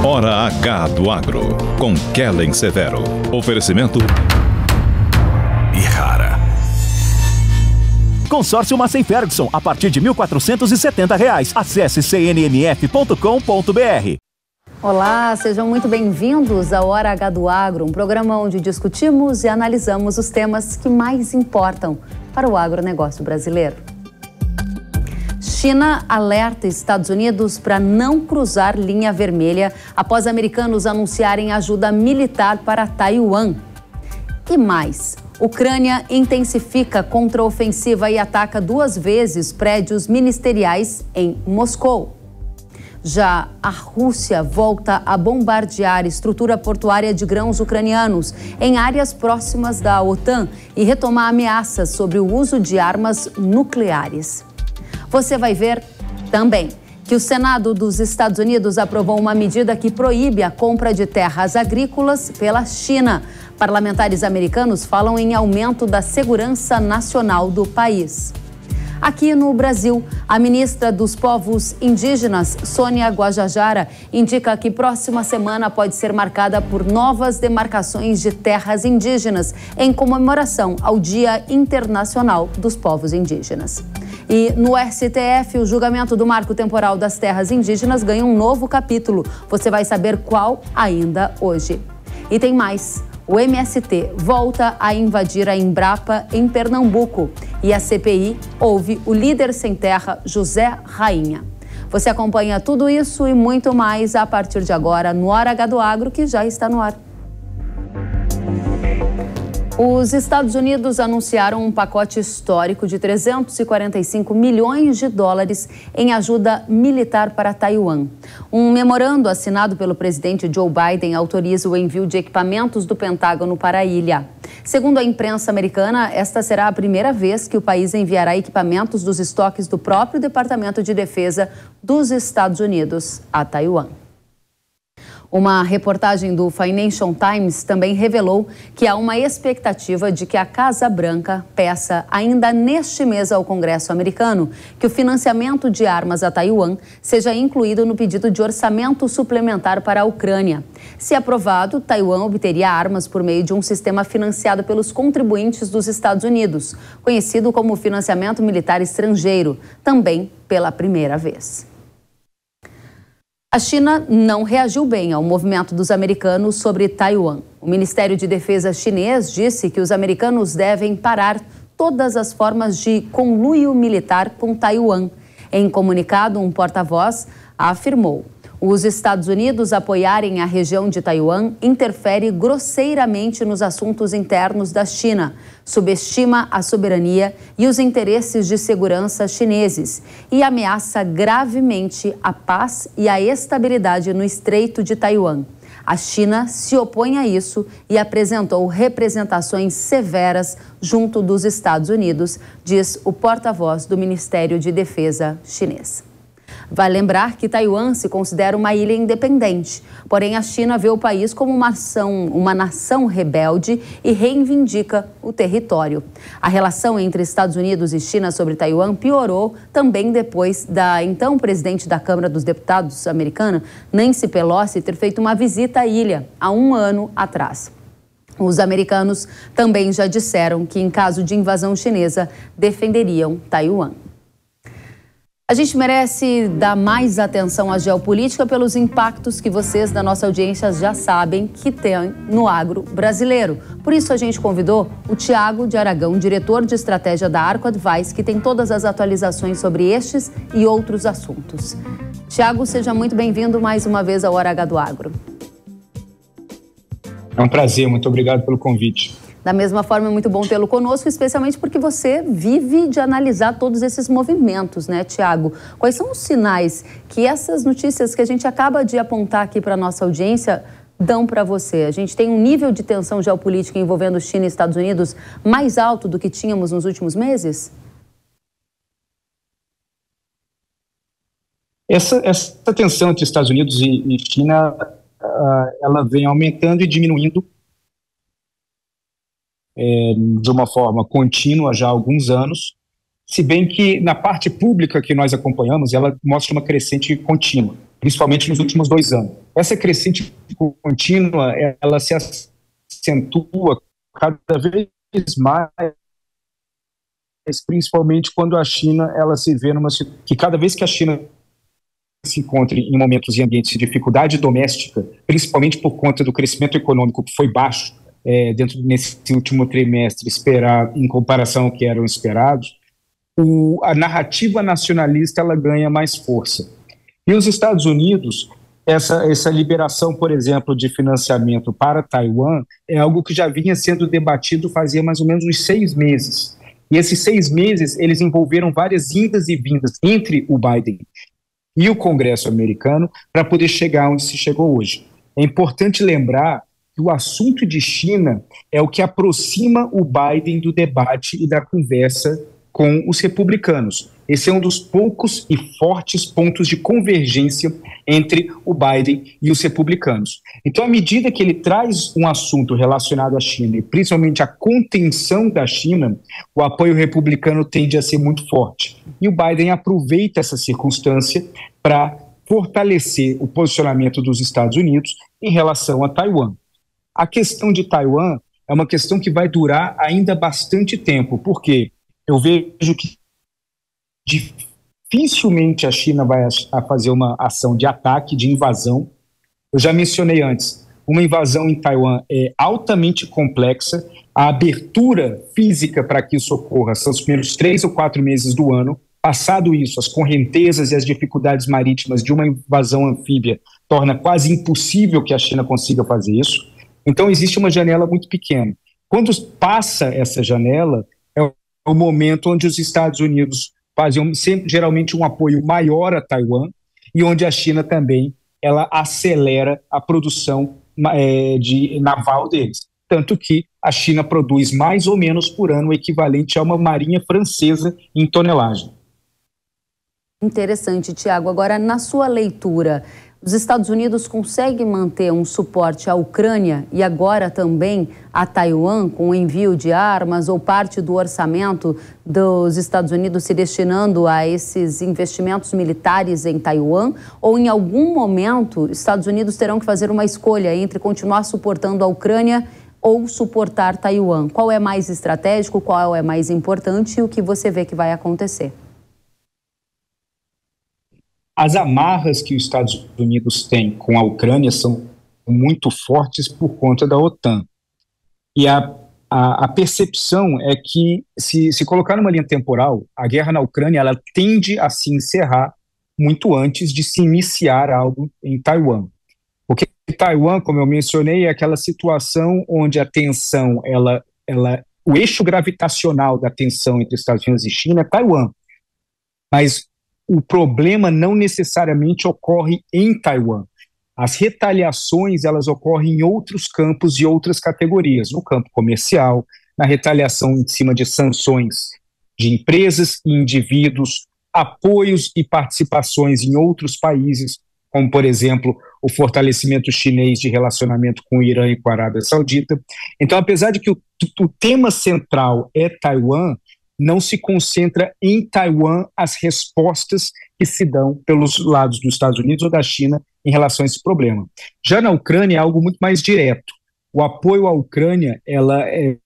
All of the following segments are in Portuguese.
Hora H do Agro, com Kellen Severo. Oferecimento Ihara. Consórcio Massey Ferguson, a partir de R$ 1.470. Acesse cnmf.com.br. Olá, sejam muito bem-vindos ao Hora H do Agro, um programa onde discutimos e analisamos os temas que mais importam para o agronegócio brasileiro. China alerta Estados Unidos para não cruzar linha vermelha após americanos anunciarem ajuda militar para Taiwan. E mais, Ucrânia intensifica contraofensiva e ataca 2 vezes prédios ministeriais em Moscou. Já a Rússia volta a bombardear estrutura portuária de grãos ucranianos em áreas próximas da OTAN e retoma ameaças sobre o uso de armas nucleares. Você vai ver também que o Senado dos Estados Unidos aprovou uma medida que proíbe a compra de terras agrícolas pela China. Parlamentares americanos falam em aumento da segurança nacional do país. Aqui no Brasil, a ministra dos Povos Indígenas, Sônia Guajajara, indica que próxima semana pode ser marcada por novas demarcações de terras indígenas, em comemoração ao Dia Internacional dos Povos Indígenas. E no STF, o julgamento do Marco Temporal das Terras Indígenas ganha um novo capítulo. Você vai saber qual ainda hoje. E tem mais. O MST volta a invadir a Embrapa em Pernambuco. E a CPI ouve o líder sem terra, José Rainha. Você acompanha tudo isso e muito mais a partir de agora no Hora H do Agro, que já está no ar. Os Estados Unidos anunciaram um pacote histórico de 345 milhões de dólares em ajuda militar para Taiwan. Um memorando assinado pelo presidente Joe Biden autoriza o envio de equipamentos do Pentágono para a ilha. Segundo a imprensa americana, esta será a primeira vez que o país enviará equipamentos dos estoques do próprio Departamento de Defesa dos Estados Unidos a Taiwan. Uma reportagem do Financial Times também revelou que há uma expectativa de que a Casa Branca peça ainda neste mês ao Congresso americano que o financiamento de armas a Taiwan seja incluído no pedido de orçamento suplementar para a Ucrânia. Se aprovado, Taiwan obteria armas por meio de um sistema financiado pelos contribuintes dos Estados Unidos, conhecido como financiamento militar estrangeiro, também pela primeira vez. A China não reagiu bem ao movimento dos americanos sobre Taiwan. O Ministério de Defesa chinês disse que os americanos devem parar todas as formas de conluio militar com Taiwan. Em comunicado, um porta-voz afirmou: os Estados Unidos apoiarem a região de Taiwan interfere grosseiramente nos assuntos internos da China, subestima a soberania e os interesses de segurança chineses e ameaça gravemente a paz e a estabilidade no Estreito de Taiwan. A China se opõe a isso e apresentou representações severas junto dos Estados Unidos, diz o porta-voz do Ministério de Defesa chinês. Vale lembrar que Taiwan se considera uma ilha independente, porém a China vê o país como uma nação rebelde e reivindica o território. A relação entre Estados Unidos e China sobre Taiwan piorou também depois da então presidente da Câmara dos Deputados americana, Nancy Pelosi, ter feito uma visita à ilha há um ano atrás. Os americanos também já disseram que, em caso de invasão chinesa, defenderiam Taiwan. A gente merece dar mais atenção à geopolítica pelos impactos que vocês da nossa audiência já sabem que tem no agro brasileiro. Por isso a gente convidou o Tiago de Aragão, diretor de estratégia da Arco Advice, que tem todas as atualizações sobre estes e outros assuntos. Tiago, seja muito bem-vindo mais uma vez ao Hora H do Agro. É um prazer, muito obrigado pelo convite. Da mesma forma, é muito bom tê-lo conosco, especialmente porque você vive de analisar todos esses movimentos, né, Tiago? Quais são os sinais que essas notícias que a gente acaba de apontar aqui para a nossa audiência dão para você? A gente tem um nível de tensão geopolítica envolvendo China e Estados Unidos mais alto do que tínhamos nos últimos meses? Essa tensão entre Estados Unidos e China, ela vem aumentando e diminuindo de uma forma contínua já há alguns anos. se bem que na parte pública que nós acompanhamos, ela mostra uma crescente contínua, principalmente nos últimos 2 anos. Essa crescente contínua, ela se acentua cada vez mais, principalmente quando a China, ela se vê que cada vez que a China se encontre em momentos e ambientes de dificuldade doméstica, principalmente por conta do crescimento econômico que foi baixo nesse último trimestre, em comparação ao que eram esperados, a narrativa nacionalista ela ganha mais força. E os Estados Unidos, essa liberação, por exemplo, de financiamento para Taiwan é algo que já vinha sendo debatido fazia mais ou menos uns 6 meses. E esses 6 meses, eles envolveram várias indas e vindas entre o Biden e o Congresso americano para poder chegar onde se chegou hoje. É importante lembrar que o assunto de China é o que aproxima o Biden do debate e da conversa com os republicanos. Esse é um dos poucos e fortes pontos de convergência entre o Biden e os republicanos. Então, à medida que ele traz um assunto relacionado à China, e principalmente a contenção da China, o apoio republicano tende a ser muito forte. E o Biden aproveita essa circunstância para fortalecer o posicionamento dos Estados Unidos em relação a Taiwan. A questão de Taiwan é uma questão que vai durar ainda bastante tempo, porque eu vejo que dificilmente a China vai fazer uma ação de ataque, de invasão. Eu já mencionei antes, uma invasão em Taiwan é altamente complexa. A abertura física para que isso ocorra são os primeiros 3 ou 4 meses do ano. Passado isso, as correntezas e as dificuldades marítimas de uma invasão anfíbia torna quase impossível que a China consiga fazer isso. Então, existe uma janela muito pequena. Quando passa essa janela, é o momento onde os Estados Unidos fazem geralmente um apoio maior a Taiwan e onde a China também ela acelera a produção naval deles. Tanto que a China produz mais ou menos por ano o equivalente a uma marinha francesa em tonelagem. Interessante, Tiago. Agora, na sua leitura, os Estados Unidos conseguem manter um suporte à Ucrânia e agora também a Taiwan, com o envio de armas ou parte do orçamento dos Estados Unidos se destinando a esses investimentos militares em Taiwan? Ou em algum momento, os Estados Unidos terão que fazer uma escolha entre continuar suportando a Ucrânia ou suportar Taiwan? Qual é mais estratégico, qual é mais importante e o que você vê que vai acontecer? As amarras que os Estados Unidos têm com a Ucrânia são muito fortes por conta da OTAN. E a percepção é que, se colocar numa linha temporal, a guerra na Ucrânia ela tende a se encerrar muito antes de se iniciar algo em Taiwan. Porque Taiwan, como eu mencionei, é aquela situação onde a tensão, o eixo gravitacional da tensão entre Estados Unidos e China é Taiwan. Mas o problema não necessariamente ocorre em Taiwan. As retaliações, elas ocorrem em outros campos e outras categorias, no campo comercial, na retaliação em cima de sanções de empresas e indivíduos, apoios e participações em outros países, como, por exemplo, o fortalecimento chinês de relacionamento com o Irã e com a Arábia Saudita. Então, apesar de que o tema central é Taiwan, não se concentra em Taiwan as respostas que se dão pelos lados dos Estados Unidos ou da China em relação a esse problema. Já na Ucrânia é algo muito mais direto. O apoio à Ucrânia ela é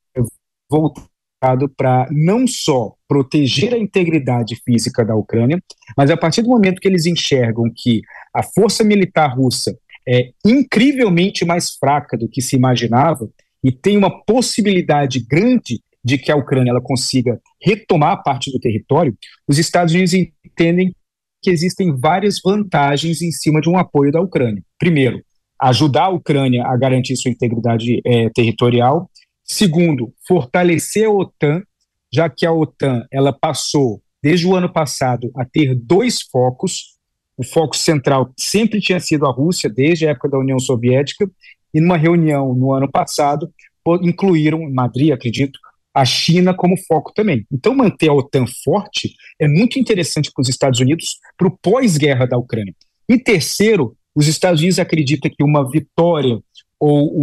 voltado para não só proteger a integridade física da Ucrânia, mas a partir do momento que eles enxergam que a força militar russa é incrivelmente mais fraca do que se imaginava e tem uma possibilidade grande de que a Ucrânia ela consiga retomar parte do território, os Estados Unidos entendem que existem várias vantagens em cima de um apoio da Ucrânia. Primeiro, ajudar a Ucrânia a garantir sua integridade territorial. Segundo, fortalecer a OTAN, já que a OTAN ela passou, desde o ano passado, a ter 2 focos. O foco central sempre tinha sido a Rússia, desde a época da União Soviética, e numa reunião no ano passado, incluíram, em Madrid, acredito, a China como foco também. Então, manter a OTAN forte é muito interessante para os Estados Unidos para o pós-guerra da Ucrânia. E terceiro, os Estados Unidos acreditam que uma vitória ou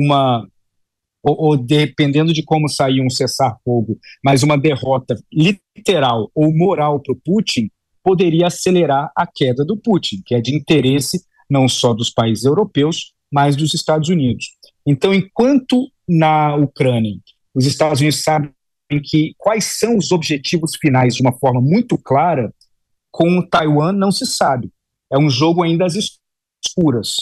ou dependendo de como sair um cessar-fogo, mas uma derrota literal ou moral para o Putin, poderia acelerar a queda do Putin, que é de interesse não só dos países europeus, mas dos Estados Unidos. Então, enquanto na Ucrânia os Estados Unidos sabem quais são os objetivos finais de uma forma muito clara, com Taiwan não se sabe. É um jogo ainda às escuras,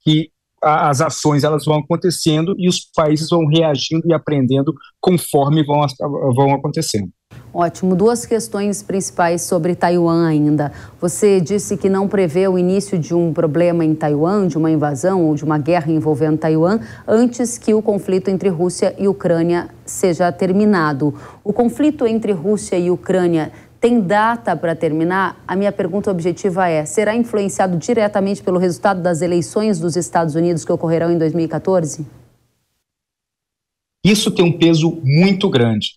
que as ações elas vão acontecendo e os países vão reagindo e aprendendo conforme vão acontecendo. Ótimo. Duas questões principais sobre Taiwan ainda. Você disse que não prevê o início de um problema em Taiwan, de uma invasão ou de uma guerra envolvendo Taiwan, antes que o conflito entre Rússia e Ucrânia seja terminado. O conflito entre Rússia e Ucrânia tem data para terminar? A minha pergunta objetiva é: será influenciado diretamente pelo resultado das eleições dos Estados Unidos que ocorrerão em 2014? Isso tem um peso muito grande,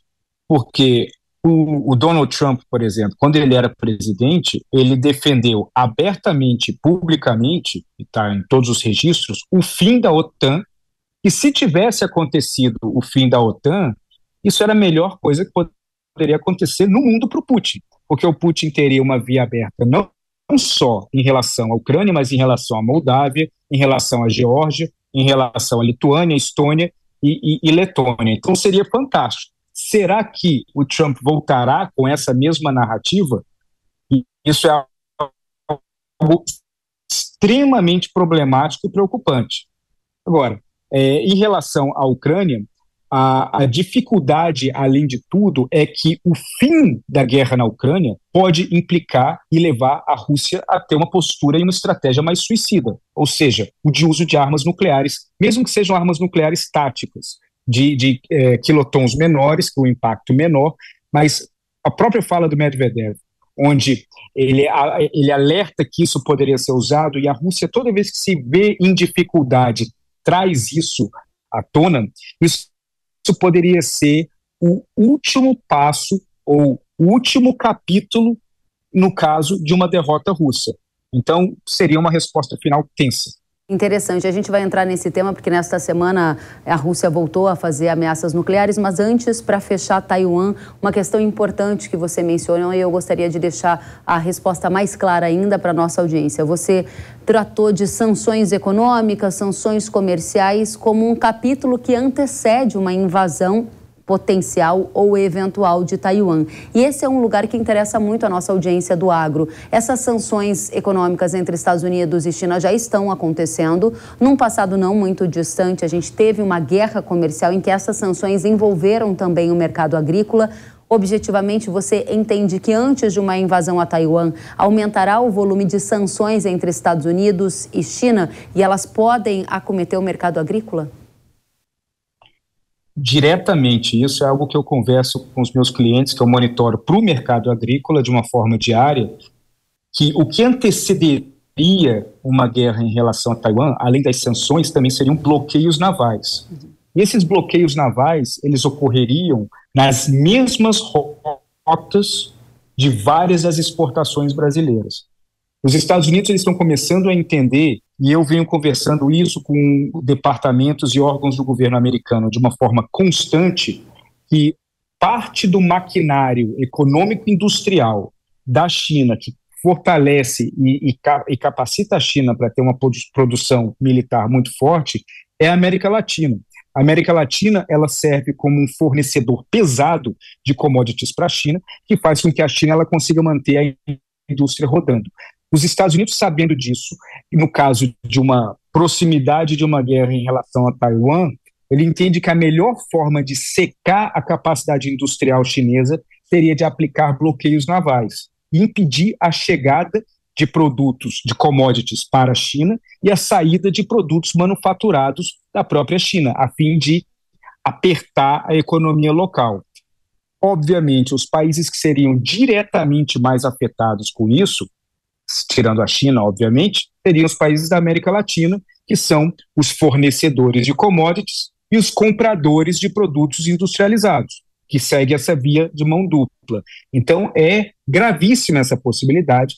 porque o Donald Trump, por exemplo, quando ele era presidente, ele defendeu abertamente, publicamente, e está em todos os registros, o fim da OTAN, e se tivesse acontecido o fim da OTAN, isso era a melhor coisa que poderia acontecer no mundo para o Putin, porque o Putin teria uma via aberta não só em relação à Ucrânia, mas em relação à Moldávia, em relação à Geórgia, em relação à Lituânia, Estônia e Letônia. Então seria fantástico. Será que o Trump voltará com essa mesma narrativa? E isso é algo extremamente problemático e preocupante. Agora, em relação à Ucrânia, a dificuldade, além de tudo, é que o fim da guerra na Ucrânia pode implicar e levar a Rússia a ter uma postura e uma estratégia mais suicida, ou seja, o de uso de armas nucleares, mesmo que sejam armas nucleares táticas, de quilotons menores, com impacto menor, mas a própria fala do Medvedev, onde ele alerta que isso poderia ser usado, e a Rússia, toda vez que se vê em dificuldade, traz isso à tona, isso poderia ser o último passo ou o último capítulo no caso de uma derrota russa. Então, seria uma resposta final tensa. Interessante, a gente vai entrar nesse tema porque nesta semana a Rússia voltou a fazer ameaças nucleares, mas antes, para fechar Taiwan, uma questão importante que você mencionou e eu gostaria de deixar a resposta mais clara ainda para a nossa audiência. Você tratou de sanções econômicas, sanções comerciais como um capítulo que antecede uma invasão potencial ou eventual de Taiwan. E esse é um lugar que interessa muito a nossa audiência do agro. Essas sanções econômicas entre Estados Unidos e China já estão acontecendo. Num passado não muito distante, a gente teve uma guerra comercial em que essas sanções envolveram também o mercado agrícola. Objetivamente, você entende que antes de uma invasão a Taiwan, aumentará o volume de sanções entre Estados Unidos e China e elas podem acometer o mercado agrícola? Diretamente, isso é algo que eu converso com os meus clientes, que eu monitoro para o mercado agrícola de uma forma diária, que o que antecederia uma guerra em relação a Taiwan, além das sanções, também seriam bloqueios navais. E esses bloqueios navais, eles ocorreriam nas mesmas rotas de várias das exportações brasileiras. Os Estados Unidos eles estão começando a entender, e eu venho conversando isso com departamentos e órgãos do governo americano de uma forma constante, que parte do maquinário econômico-industrial da China, que fortalece e capacita a China para ter uma produção militar muito forte, é a América Latina. A América Latina ela serve como um fornecedor pesado de commodities para a China, que faz com que a China ela consiga manter a indústria rodando. Os Estados Unidos, sabendo disso, e no caso de uma proximidade de uma guerra em relação a Taiwan, ele entende que a melhor forma de secar a capacidade industrial chinesa seria de aplicar bloqueios navais e impedir a chegada de produtos, de commodities para a China e a saída de produtos manufaturados da própria China, a fim de apertar a economia local. Obviamente, os países que seriam diretamente mais afetados com isso, tirando a China, obviamente, seriam os países da América Latina, que são os fornecedores de commodities e os compradores de produtos industrializados, que segue essa via de mão dupla. Então, é gravíssima essa possibilidade,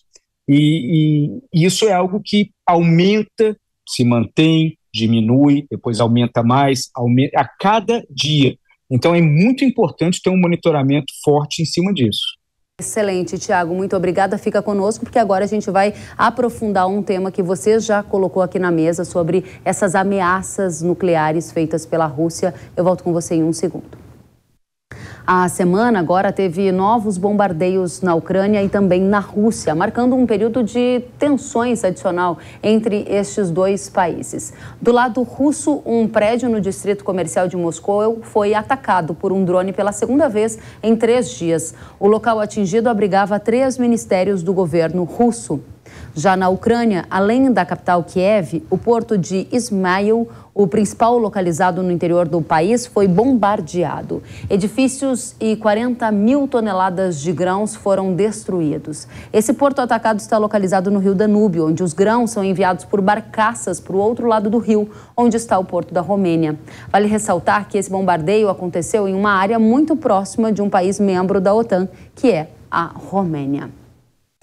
e isso é algo que aumenta, se mantém, diminui, depois aumenta mais, aumenta a cada dia. Então é muito importante ter um monitoramento forte em cima disso. Excelente, Tiago, muito obrigada. Fica conosco, porque agora a gente vai aprofundar um tema que você já colocou aqui na mesa sobre essas ameaças nucleares feitas pela Rússia. Eu volto com você em um segundo. A semana agora teve novos bombardeios na Ucrânia e também na Rússia, marcando um período de tensões adicional entre estes dois países. Do lado russo, um prédio no distrito comercial de Moscou foi atacado por um drone pela segunda vez em 3 dias. O local atingido abrigava 3 ministérios do governo russo. Já na Ucrânia, além da capital Kiev, o porto de Ismail, o principal localizado no interior do país, foi bombardeado. Edifícios e 40 mil toneladas de grãos foram destruídos. Esse porto atacado está localizado no rio Danúbio, onde os grãos são enviados por barcaças para o outro lado do rio, onde está o porto da Romênia. Vale ressaltar que esse bombardeio aconteceu em uma área muito próxima de um país membro da OTAN, que é a Romênia.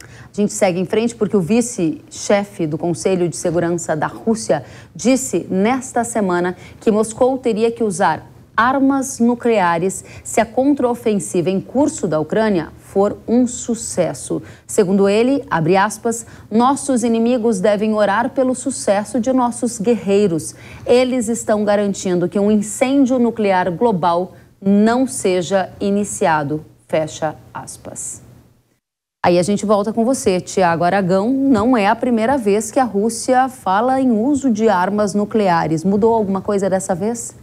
A gente segue em frente porque o vice-chefe do Conselho de Segurança da Rússia disse nesta semana que Moscou teria que usar armas nucleares se a contraofensiva em curso da Ucrânia for um sucesso. Segundo ele, abre aspas, nossos inimigos devem orar pelo sucesso de nossos guerreiros. Eles estão garantindo que um incêndio nuclear global não seja iniciado. Fecha aspas. Aí a gente volta com você, Tiago Aragão. Não é a primeira vez que a Rússia fala em uso de armas nucleares. Mudou alguma coisa dessa vez?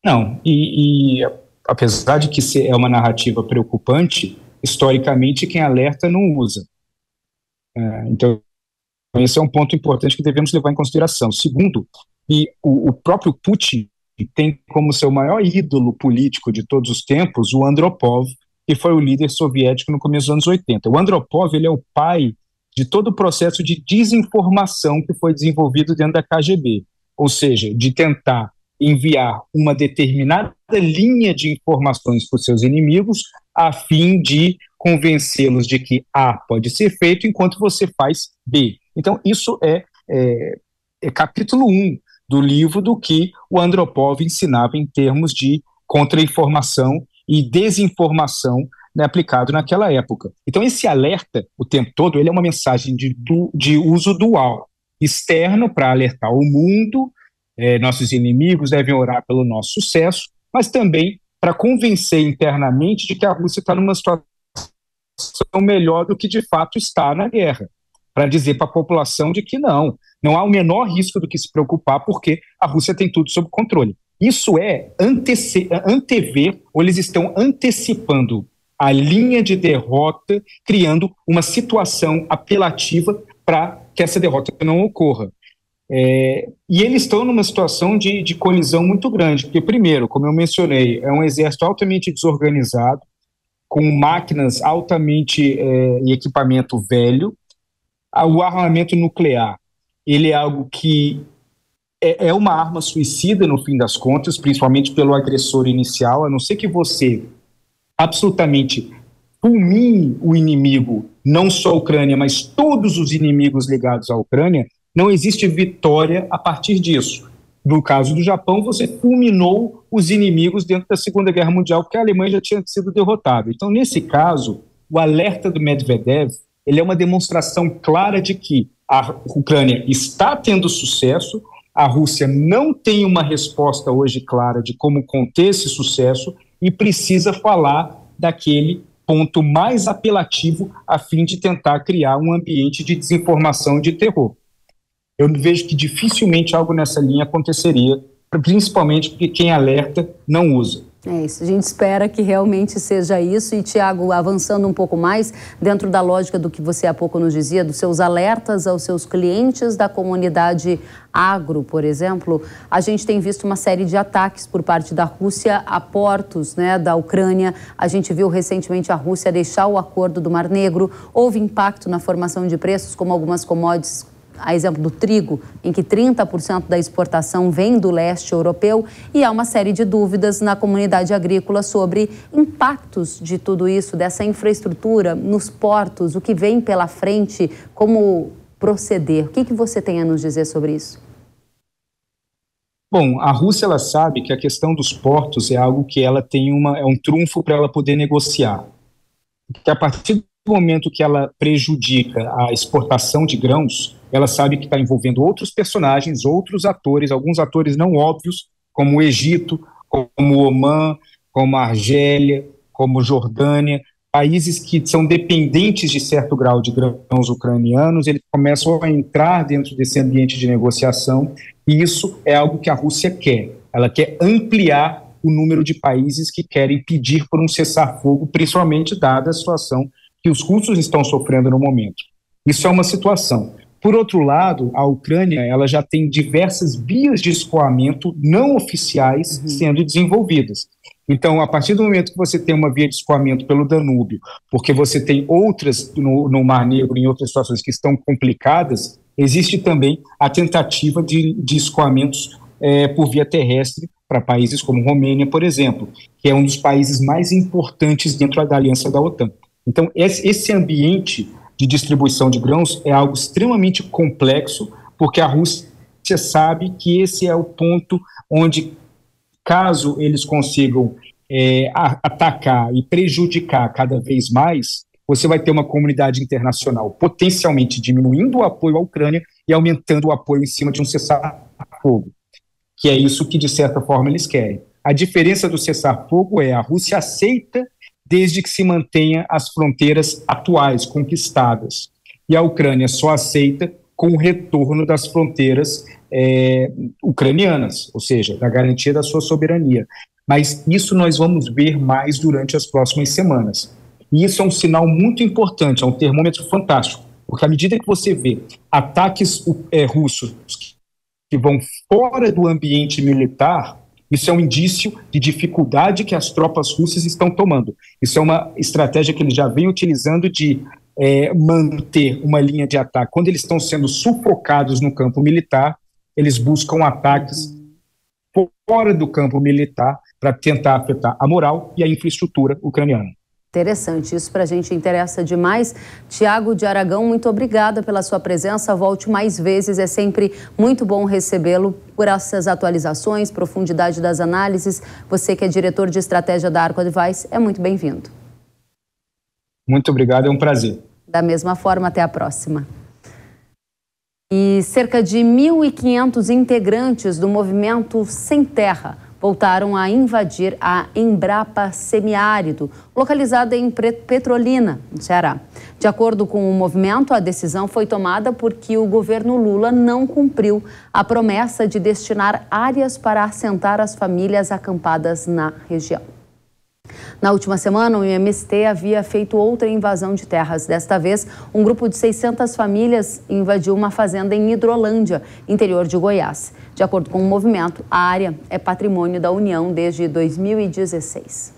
Não, e apesar de que é uma narrativa preocupante, historicamente quem alerta não usa. Então, esse é um ponto importante que devemos levar em consideração. Segundo, e o próprio Putin tem como seu maior ídolo político de todos os tempos o Andropov, que foi o líder soviético no começo dos anos 80. O Andropov, ele é o pai de todo o processo de desinformação que foi desenvolvido dentro da KGB, ou seja, de tentar enviar uma determinada linha de informações para os seus inimigos a fim de convencê-los de que A pode ser feito enquanto você faz B. Então, isso é capítulo 1 do livro do que o Andropov ensinava em termos de contra-informação e desinformação, né, aplicado naquela época. Então esse alerta, o tempo todo, ele é uma mensagem de uso dual, externo para alertar o mundo, nossos inimigos devem orar pelo nosso sucesso, mas também para convencer internamente de que a Rússia está numa situação melhor do que de fato está na guerra, para dizer para a população de que não há o menor risco do que se preocupar, porque a Rússia tem tudo sob controle. Isso é antever, ou eles estão antecipando a linha de derrota, criando uma situação apelativa para que essa derrota não ocorra. E eles estão numa situação de colisão muito grande, porque, primeiro, como eu mencionei, é um exército altamente desorganizado, com máquinas altamente e equipamento velho. O armamento nuclear, ele é algo que é uma arma suicida, no fim das contas, principalmente pelo agressor inicial, a não ser que você absolutamente fulmine o inimigo, não só a Ucrânia, mas todos os inimigos ligados à Ucrânia, não existe vitória a partir disso. No caso do Japão, você fulminou os inimigos dentro da Segunda Guerra Mundial, porque a Alemanha já tinha sido derrotada. Então, nesse caso, o alerta do Medvedev, ele é uma demonstração clara de que a Ucrânia está tendo sucesso. A Rússia não tem uma resposta hoje clara de como conter esse sucesso e precisa falar daquele ponto mais apelativo a fim de tentar criar um ambiente de desinformação e de terror. Eu vejo que dificilmente algo nessa linha aconteceria, principalmente porque quem alerta não usa. É isso, a gente espera que realmente seja isso. E, Tiago, avançando um pouco mais, dentro da lógica do que você há pouco nos dizia, dos seus alertas aos seus clientes da comunidade agro, por exemplo, a gente tem visto uma série de ataques por parte da Rússia a portos, né, da Ucrânia. A gente viu recentemente a Rússia deixar o acordo do Mar Negro. Houve impacto na formação de preços, como algumas commodities, a exemplo do trigo, em que 30% da exportação vem do leste europeu, e há uma série de dúvidas na comunidade agrícola sobre impactos de tudo isso, dessa infraestrutura nos portos, o que vem pela frente, como proceder. O que você tem a nos dizer sobre isso? Bom, a Rússia ela sabe que a questão dos portos é algo que ela tem é um trunfo para ela poder negociar. Porque a partir do momento que ela prejudica a exportação de grãos, ela sabe que está envolvendo outros personagens, outros atores, alguns atores não óbvios, como o Egito, como o Omã, como a Argélia, como Jordânia, países que são dependentes de certo grau de grãos ucranianos, eles começam a entrar dentro desse ambiente de negociação, e isso é algo que a Rússia quer. Ela quer ampliar o número de países que querem pedir por um cessar-fogo, principalmente dada a situação que os russos estão sofrendo no momento. Isso é uma situação. Por outro lado, a Ucrânia ela já tem diversas vias de escoamento não oficiais sendo desenvolvidas. Então, a partir do momento que você tem uma via de escoamento pelo Danúbio, porque você tem outras no Mar Negro, em outras situações que estão complicadas, existe também a tentativa de escoamentos por via terrestre para países como Romênia, por exemplo, que é um dos países mais importantes dentro da aliança da OTAN. Então, esse ambiente de distribuição de grãos é algo extremamente complexo, porque a Rússia sabe que esse é o ponto onde, caso eles consigam atacar e prejudicar cada vez mais, você vai ter uma comunidade internacional potencialmente diminuindo o apoio à Ucrânia e aumentando o apoio em cima de um cessar-fogo, que é isso que, de certa forma, eles querem. A diferença do cessar-fogo é a Rússia aceita desde que se mantenha as fronteiras atuais, conquistadas. E a Ucrânia só aceita com o retorno das fronteiras ucranianas, ou seja, da garantia da sua soberania. Mas isso nós vamos ver mais durante as próximas semanas. E isso é um sinal muito importante, é um termômetro fantástico, porque à medida que você vê ataques russos que vão fora do ambiente militar, isso é um indício de dificuldade que as tropas russas estão tomando. Isso é uma estratégia que eles já vêm utilizando de manter uma linha de ataque. Quando eles estão sendo sufocados no campo militar, eles buscam ataques fora do campo militar para tentar afetar a moral e a infraestrutura ucraniana. Interessante, isso para a gente interessa demais. Tiago de Aragão, muito obrigada pela sua presença, volte mais vezes, é sempre muito bom recebê-lo por essas atualizações, profundidade das análises. Você que é diretor de estratégia da Arco Advice, é muito bem-vindo. Muito obrigado, é um prazer. Da mesma forma, até a próxima. E cerca de 1.500 integrantes do movimento Sem Terra voltaram a invadir a Embrapa Semiárido, localizada em Petrolina, no Ceará. De acordo com o movimento, a decisão foi tomada porque o governo Lula não cumpriu a promessa de destinar áreas para assentar as famílias acampadas na região. Na última semana, o MST havia feito outra invasão de terras. Desta vez, um grupo de 600 famílias invadiu uma fazenda em Hidrolândia, interior de Goiás. De acordo com o movimento, a área é patrimônio da União desde 2016.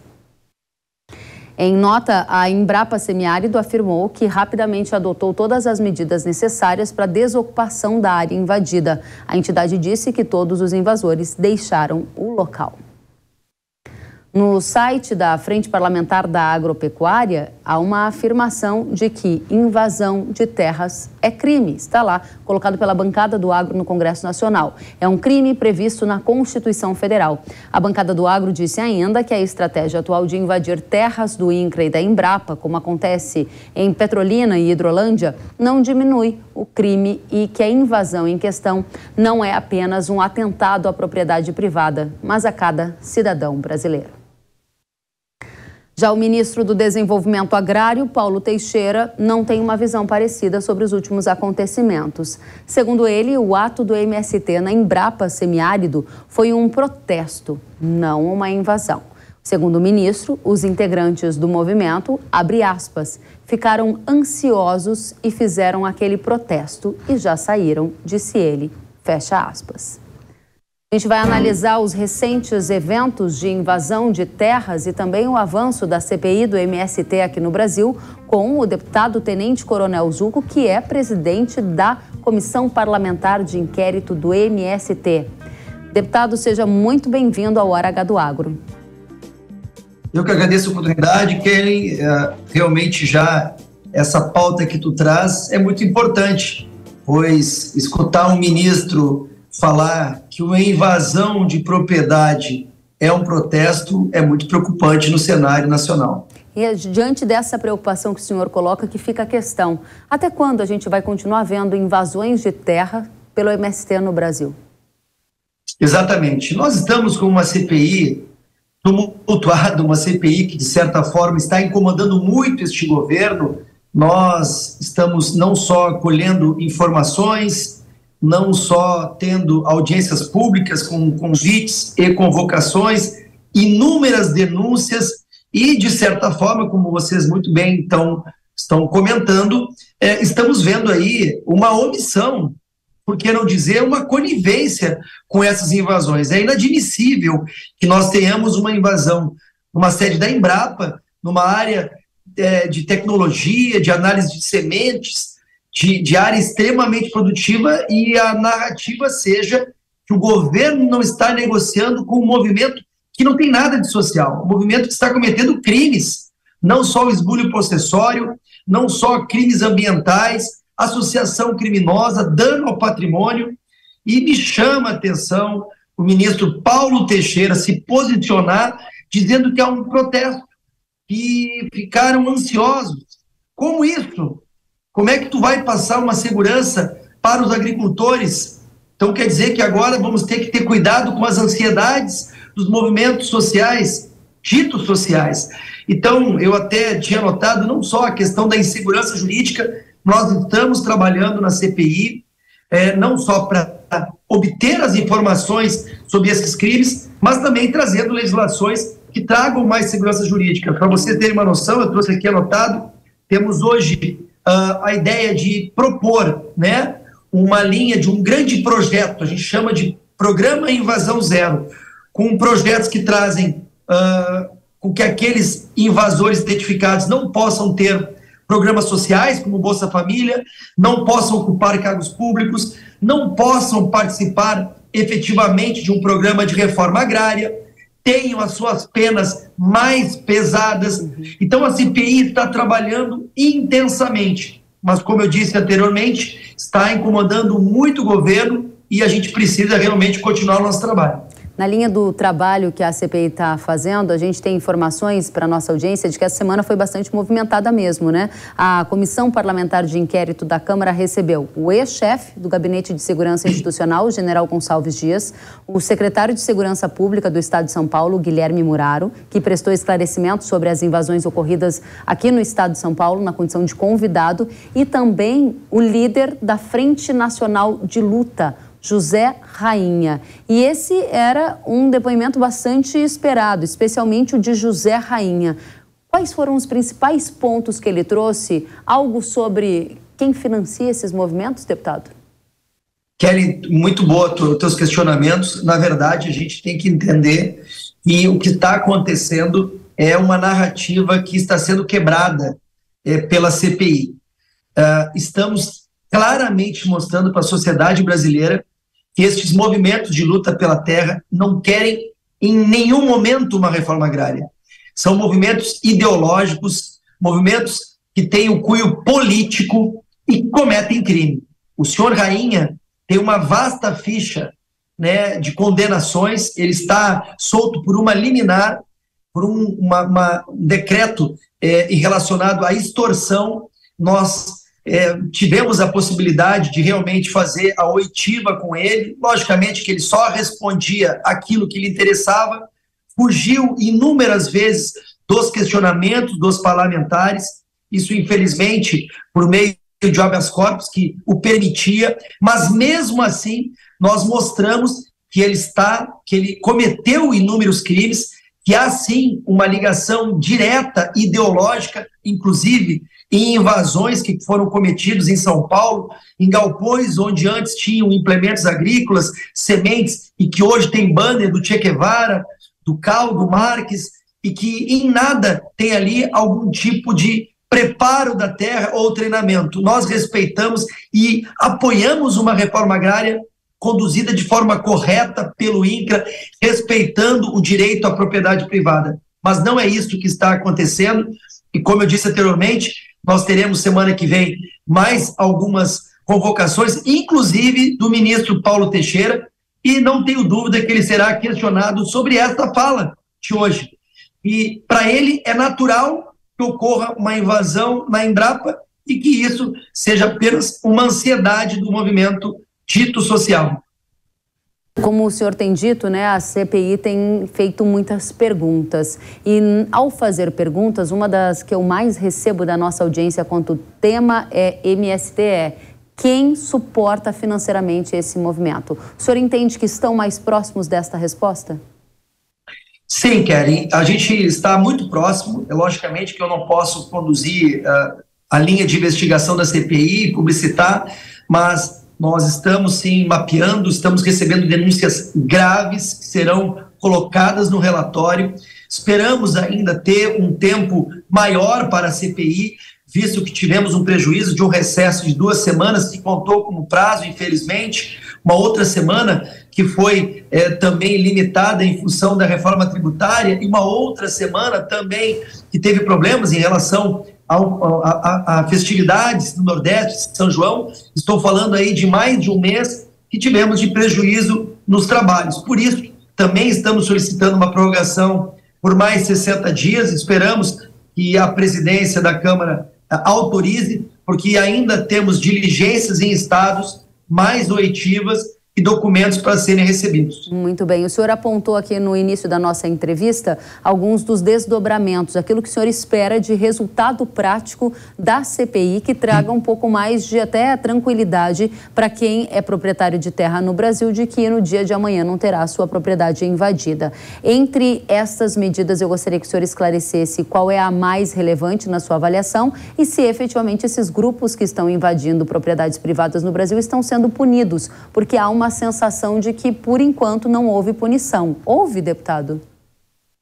Em nota, a Embrapa Semiárido afirmou que rapidamente adotou todas as medidas necessárias para a desocupação da área invadida. A entidade disse que todos os invasores deixaram o local. No site da Frente Parlamentar da Agropecuária, há uma afirmação de que invasão de terras é crime. Está lá, colocado pela bancada do Agro no Congresso Nacional. É um crime previsto na Constituição Federal. A bancada do Agro disse ainda que a estratégia atual de invadir terras do INCRA e da Embrapa, como acontece em Petrolina e Hidrolândia, não diminui o crime e que a invasão em questão não é apenas um atentado à propriedade privada, mas a cada cidadão brasileiro. Já o ministro do Desenvolvimento Agrário, Paulo Teixeira, não tem uma visão parecida sobre os últimos acontecimentos. Segundo ele, o ato do MST na Embrapa Semiárido foi um protesto, não uma invasão. Segundo o ministro, os integrantes do movimento, abre aspas, ficaram ansiosos e fizeram aquele protesto e já saíram, disse ele, fecha aspas. A gente vai analisar os recentes eventos de invasão de terras e também o avanço da CPI do MST aqui no Brasil com o deputado Tenente Coronel Zuco, que é presidente da Comissão Parlamentar de Inquérito do MST. Deputado, seja muito bem-vindo ao Hora H do Agro. Eu que agradeço a oportunidade, Kelly. Realmente já essa pauta que tu traz é muito importante, pois escutar um ministro falar que uma invasão de propriedade é um protesto é muito preocupante no cenário nacional. E diante dessa preocupação que o senhor coloca, que fica a questão: até quando a gente vai continuar vendo invasões de terra pelo MST no Brasil? Exatamente. Nós estamos com uma CPI tumultuada, uma CPI que, de certa forma, está incomodando muito este governo. Nós estamos não só colhendo informações, não só tendo audiências públicas com convites e convocações, inúmeras denúncias e, de certa forma, como vocês muito bem estão comentando, estamos vendo aí uma omissão, por que não dizer uma conivência com essas invasões. É inadmissível que nós tenhamos uma invasão numa sede da Embrapa, numa área de tecnologia, de análise de sementes, de área extremamente produtiva, e a narrativa seja que o governo não está negociando com um movimento que não tem nada de social, um movimento que está cometendo crimes, não só o esbulho possessório, não só crimes ambientais, associação criminosa, dano ao patrimônio. E me chama a atenção o ministro Paulo Teixeira se posicionar dizendo que há um protesto, que ficaram ansiosos. Como isso? Como é que tu vai passar uma segurança para os agricultores? Então quer dizer que agora vamos ter que ter cuidado com as ansiedades dos movimentos sociais, ditos sociais. Então eu até tinha notado não só a questão da insegurança jurídica, nós estamos trabalhando na CPI, não só para obter as informações sobre esses crimes, mas também trazendo legislações que tragam mais segurança jurídica. Para vocês terem uma noção, eu trouxe aqui anotado, temos hoje a ideia de propor, né, uma linha de um grande projeto, a gente chama de Programa Invasão Zero, com projetos que trazem com que aqueles invasores identificados não possam ter programas sociais, como Bolsa Família, não possam ocupar cargos públicos, não possam participar efetivamente de um programa de reforma agrária, tenham as suas penas mais pesadas. Então a CPI está trabalhando intensamente, mas como eu disse anteriormente, está incomodando muito o governo e a gente precisa realmente continuar o nosso trabalho. Na linha do trabalho que a CPI está fazendo, a gente tem informações para a nossa audiência de que essa semana foi bastante movimentada mesmo, né? A Comissão Parlamentar de Inquérito da Câmara recebeu o ex-chefe do Gabinete de Segurança Institucional, o general Gonçalves Dias, o secretário de Segurança Pública do Estado de São Paulo, Guilherme Muraro, que prestou esclarecimentos sobre as invasões ocorridas aqui no Estado de São Paulo, na condição de convidado, e também o líder da Frente Nacional de Luta, José Rainha. E esse era um depoimento bastante esperado, especialmente o de José Rainha. Quais foram os principais pontos que ele trouxe? Algo sobre quem financia esses movimentos, deputado? Kelly, muito boa os teus questionamentos. Na verdade, a gente tem que entender que o que está acontecendo é uma narrativa que está sendo quebrada pela CPI. Estamos claramente mostrando para a sociedade brasileira que estes movimentos de luta pela terra não querem em nenhum momento uma reforma agrária. São movimentos ideológicos, movimentos que têm o cunho político e cometem crime. O senhor Rainha tem uma vasta ficha, né, de condenações, ele está solto por uma liminar, por um decreto relacionado à extorsão. Nós tivemos a possibilidade de realmente fazer a oitiva com ele, logicamente que ele só respondia aquilo que lhe interessava, fugiu inúmeras vezes dos questionamentos dos parlamentares, isso infelizmente por meio de habeas corpus que o permitia, mas mesmo assim nós mostramos que ele cometeu inúmeros crimes, que há sim uma ligação direta ideológica, inclusive em invasões que foram cometidos em São Paulo, em galpões onde antes tinham implementos agrícolas, sementes, e que hoje tem banner do Che Guevara, do Caldo Marques, e que em nada tem ali algum tipo de preparo da terra ou treinamento. Nós respeitamos e apoiamos uma reforma agrária conduzida de forma correta pelo INCRA, respeitando o direito à propriedade privada. Mas não é isso que está acontecendo, e como eu disse anteriormente, nós teremos semana que vem mais algumas convocações, inclusive do ministro Paulo Teixeira, e não tenho dúvida que ele será questionado sobre esta fala de hoje. E para ele é natural que ocorra uma invasão na Embrapa e que isso seja apenas uma ansiedade do movimento dito social. Como o senhor tem dito, né, a CPI tem feito muitas perguntas. E ao fazer perguntas, uma das que eu mais recebo da nossa audiência quanto tema é MSTE. Quem suporta financeiramente esse movimento? O senhor entende que estão mais próximos desta resposta? Sim, Kelly, a gente está muito próximo. É logicamente que eu não posso conduzir a linha de investigação da CPI, publicitar, mas nós estamos sim mapeando, estamos recebendo denúncias graves que serão colocadas no relatório. Esperamos ainda ter um tempo maior para a CPI, visto que tivemos um prejuízo de um recesso de 2 semanas, que contou como prazo, infelizmente, uma outra semana que foi também limitada em função da reforma tributária, e uma outra semana também que teve problemas em relação a festividades do Nordeste, São João. Estou falando aí de mais de um mês que tivemos de prejuízo nos trabalhos. Por isso, também estamos solicitando uma prorrogação por mais 60 dias, esperamos que a presidência da Câmara autorize, porque ainda temos diligências em estados mais oitivas e documentos para serem recebidos. Muito bem. O senhor apontou aqui no início da nossa entrevista alguns dos desdobramentos, aquilo que o senhor espera de resultado prático da CPI, que traga um pouco mais de até tranquilidade para quem é proprietário de terra no Brasil, de que no dia de amanhã não terá a sua propriedade invadida. Entre estas medidas, eu gostaria que o senhor esclarecesse qual é a mais relevante na sua avaliação e se efetivamente esses grupos que estão invadindo propriedades privadas no Brasil estão sendo punidos, porque há uma sensação de que, por enquanto, não houve punição. Houve, deputado?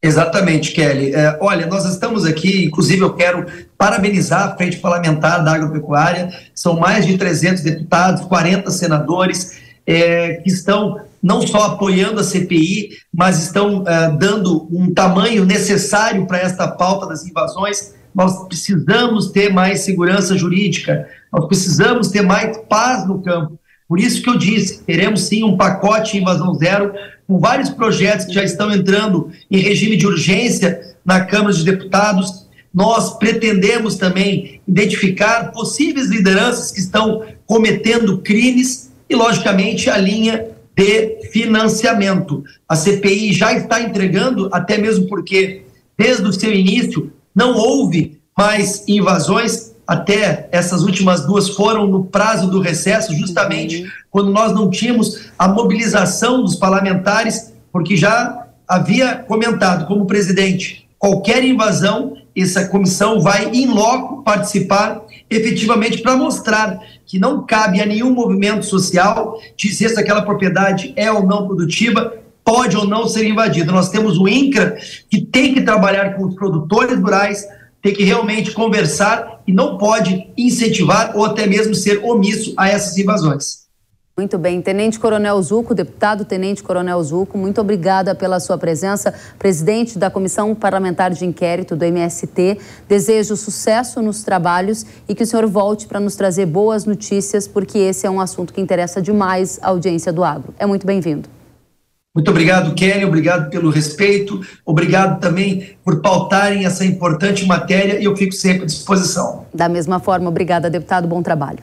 Exatamente, Kelly. Olha, nós estamos aqui, inclusive eu quero parabenizar a Frente Parlamentar da Agropecuária, são mais de 300 deputados, 40 senadores, que estão não só apoiando a CPI, mas estão dando um tamanho necessário para esta pauta das invasões. Nós precisamos ter mais segurança jurídica, nós precisamos ter mais paz no campo. Por isso que eu disse, teremos sim um pacote invasão zero, com vários projetos que já estão entrando em regime de urgência na Câmara de Deputados. Nós pretendemos também identificar possíveis lideranças que estão cometendo crimes e, logicamente, a linha de financiamento. A CPI já está entregando, até mesmo porque, desde o seu início, não houve mais invasões. Até essas últimas 2 foram no prazo do recesso, justamente quando nós não tínhamos a mobilização dos parlamentares, porque já havia comentado como presidente, qualquer invasão, essa comissão vai em loco participar efetivamente para mostrar que não cabe a nenhum movimento social dizer se aquela propriedade é ou não produtiva, pode ou não ser invadida. Nós temos o INCRA, que tem que trabalhar com os produtores rurais, tem que realmente conversar e não pode incentivar ou até mesmo ser omisso a essas invasões. Muito bem. Tenente Coronel Zucco, deputado Tenente Coronel Zucco, muito obrigada pela sua presença, presidente da Comissão Parlamentar de Inquérito do MST. Desejo sucesso nos trabalhos e que o senhor volte para nos trazer boas notícias, porque esse é um assunto que interessa demais a audiência do agro. É muito bem-vindo. Muito obrigado, Kelly, obrigado pelo respeito, obrigado também por pautarem essa importante matéria e eu fico sempre à disposição. Da mesma forma, obrigada, deputado, bom trabalho.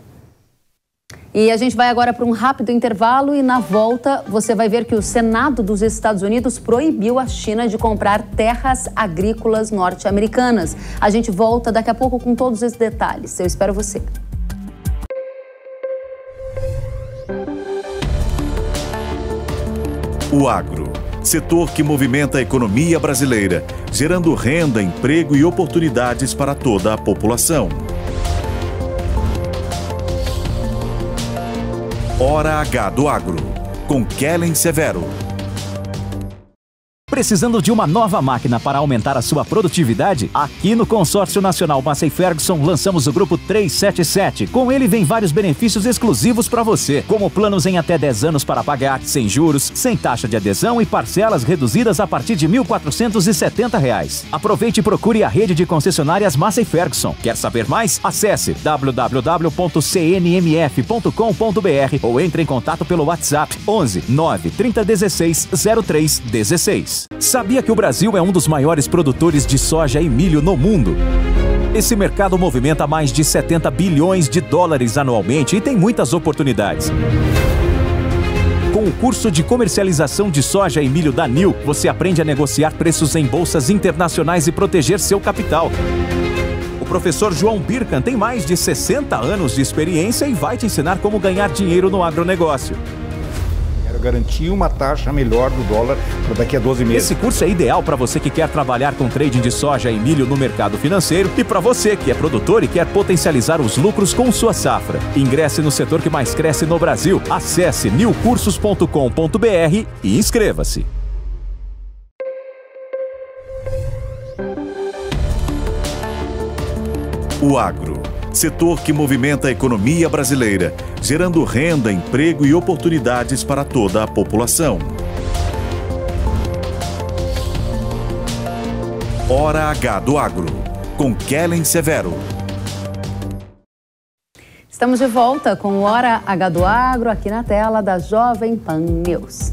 E a gente vai agora para um rápido intervalo e na volta você vai ver que o Senado dos Estados Unidos proibiu a China de comprar terras agrícolas norte-americanas. A gente volta daqui a pouco com todos esses detalhes. Eu espero você. O agro, setor que movimenta a economia brasileira, gerando renda, emprego e oportunidades para toda a população. Hora H do Agro, com Kellen Severo. Precisando de uma nova máquina para aumentar a sua produtividade? Aqui no Consórcio Nacional Massey Ferguson lançamos o Grupo 377. Com ele vem vários benefícios exclusivos para você, como planos em até 10 anos para pagar, sem juros, sem taxa de adesão e parcelas reduzidas a partir de R$ 1.470. Aproveite e procure a rede de concessionárias Massey Ferguson. Quer saber mais? Acesse www.cnmf.com.br ou entre em contato pelo WhatsApp 11 9 3016 0316. Sabia que o Brasil é um dos maiores produtores de soja e milho no mundo? Esse mercado movimenta mais de 70 bilhões de dólares anualmente e tem muitas oportunidades. Com o curso de comercialização de soja e milho da NIL, você aprende a negociar preços em bolsas internacionais e proteger seu capital. O professor João Birkan tem mais de 60 anos de experiência e vai te ensinar como ganhar dinheiro no agronegócio. Quero garantir uma taxa melhor do dólar para daqui a 12 meses. Esse curso é ideal para você que quer trabalhar com trading de soja e milho no mercado financeiro e para você que é produtor e quer potencializar os lucros com sua safra. Ingresse no setor que mais cresce no Brasil. Acesse nilcursos.com.br e inscreva-se. O agro, setor que movimenta a economia brasileira, gerando renda, emprego e oportunidades para toda a população. Hora H do Agro, com Kellen Severo. Estamos de volta com Hora H do Agro, aqui na tela da Jovem Pan News.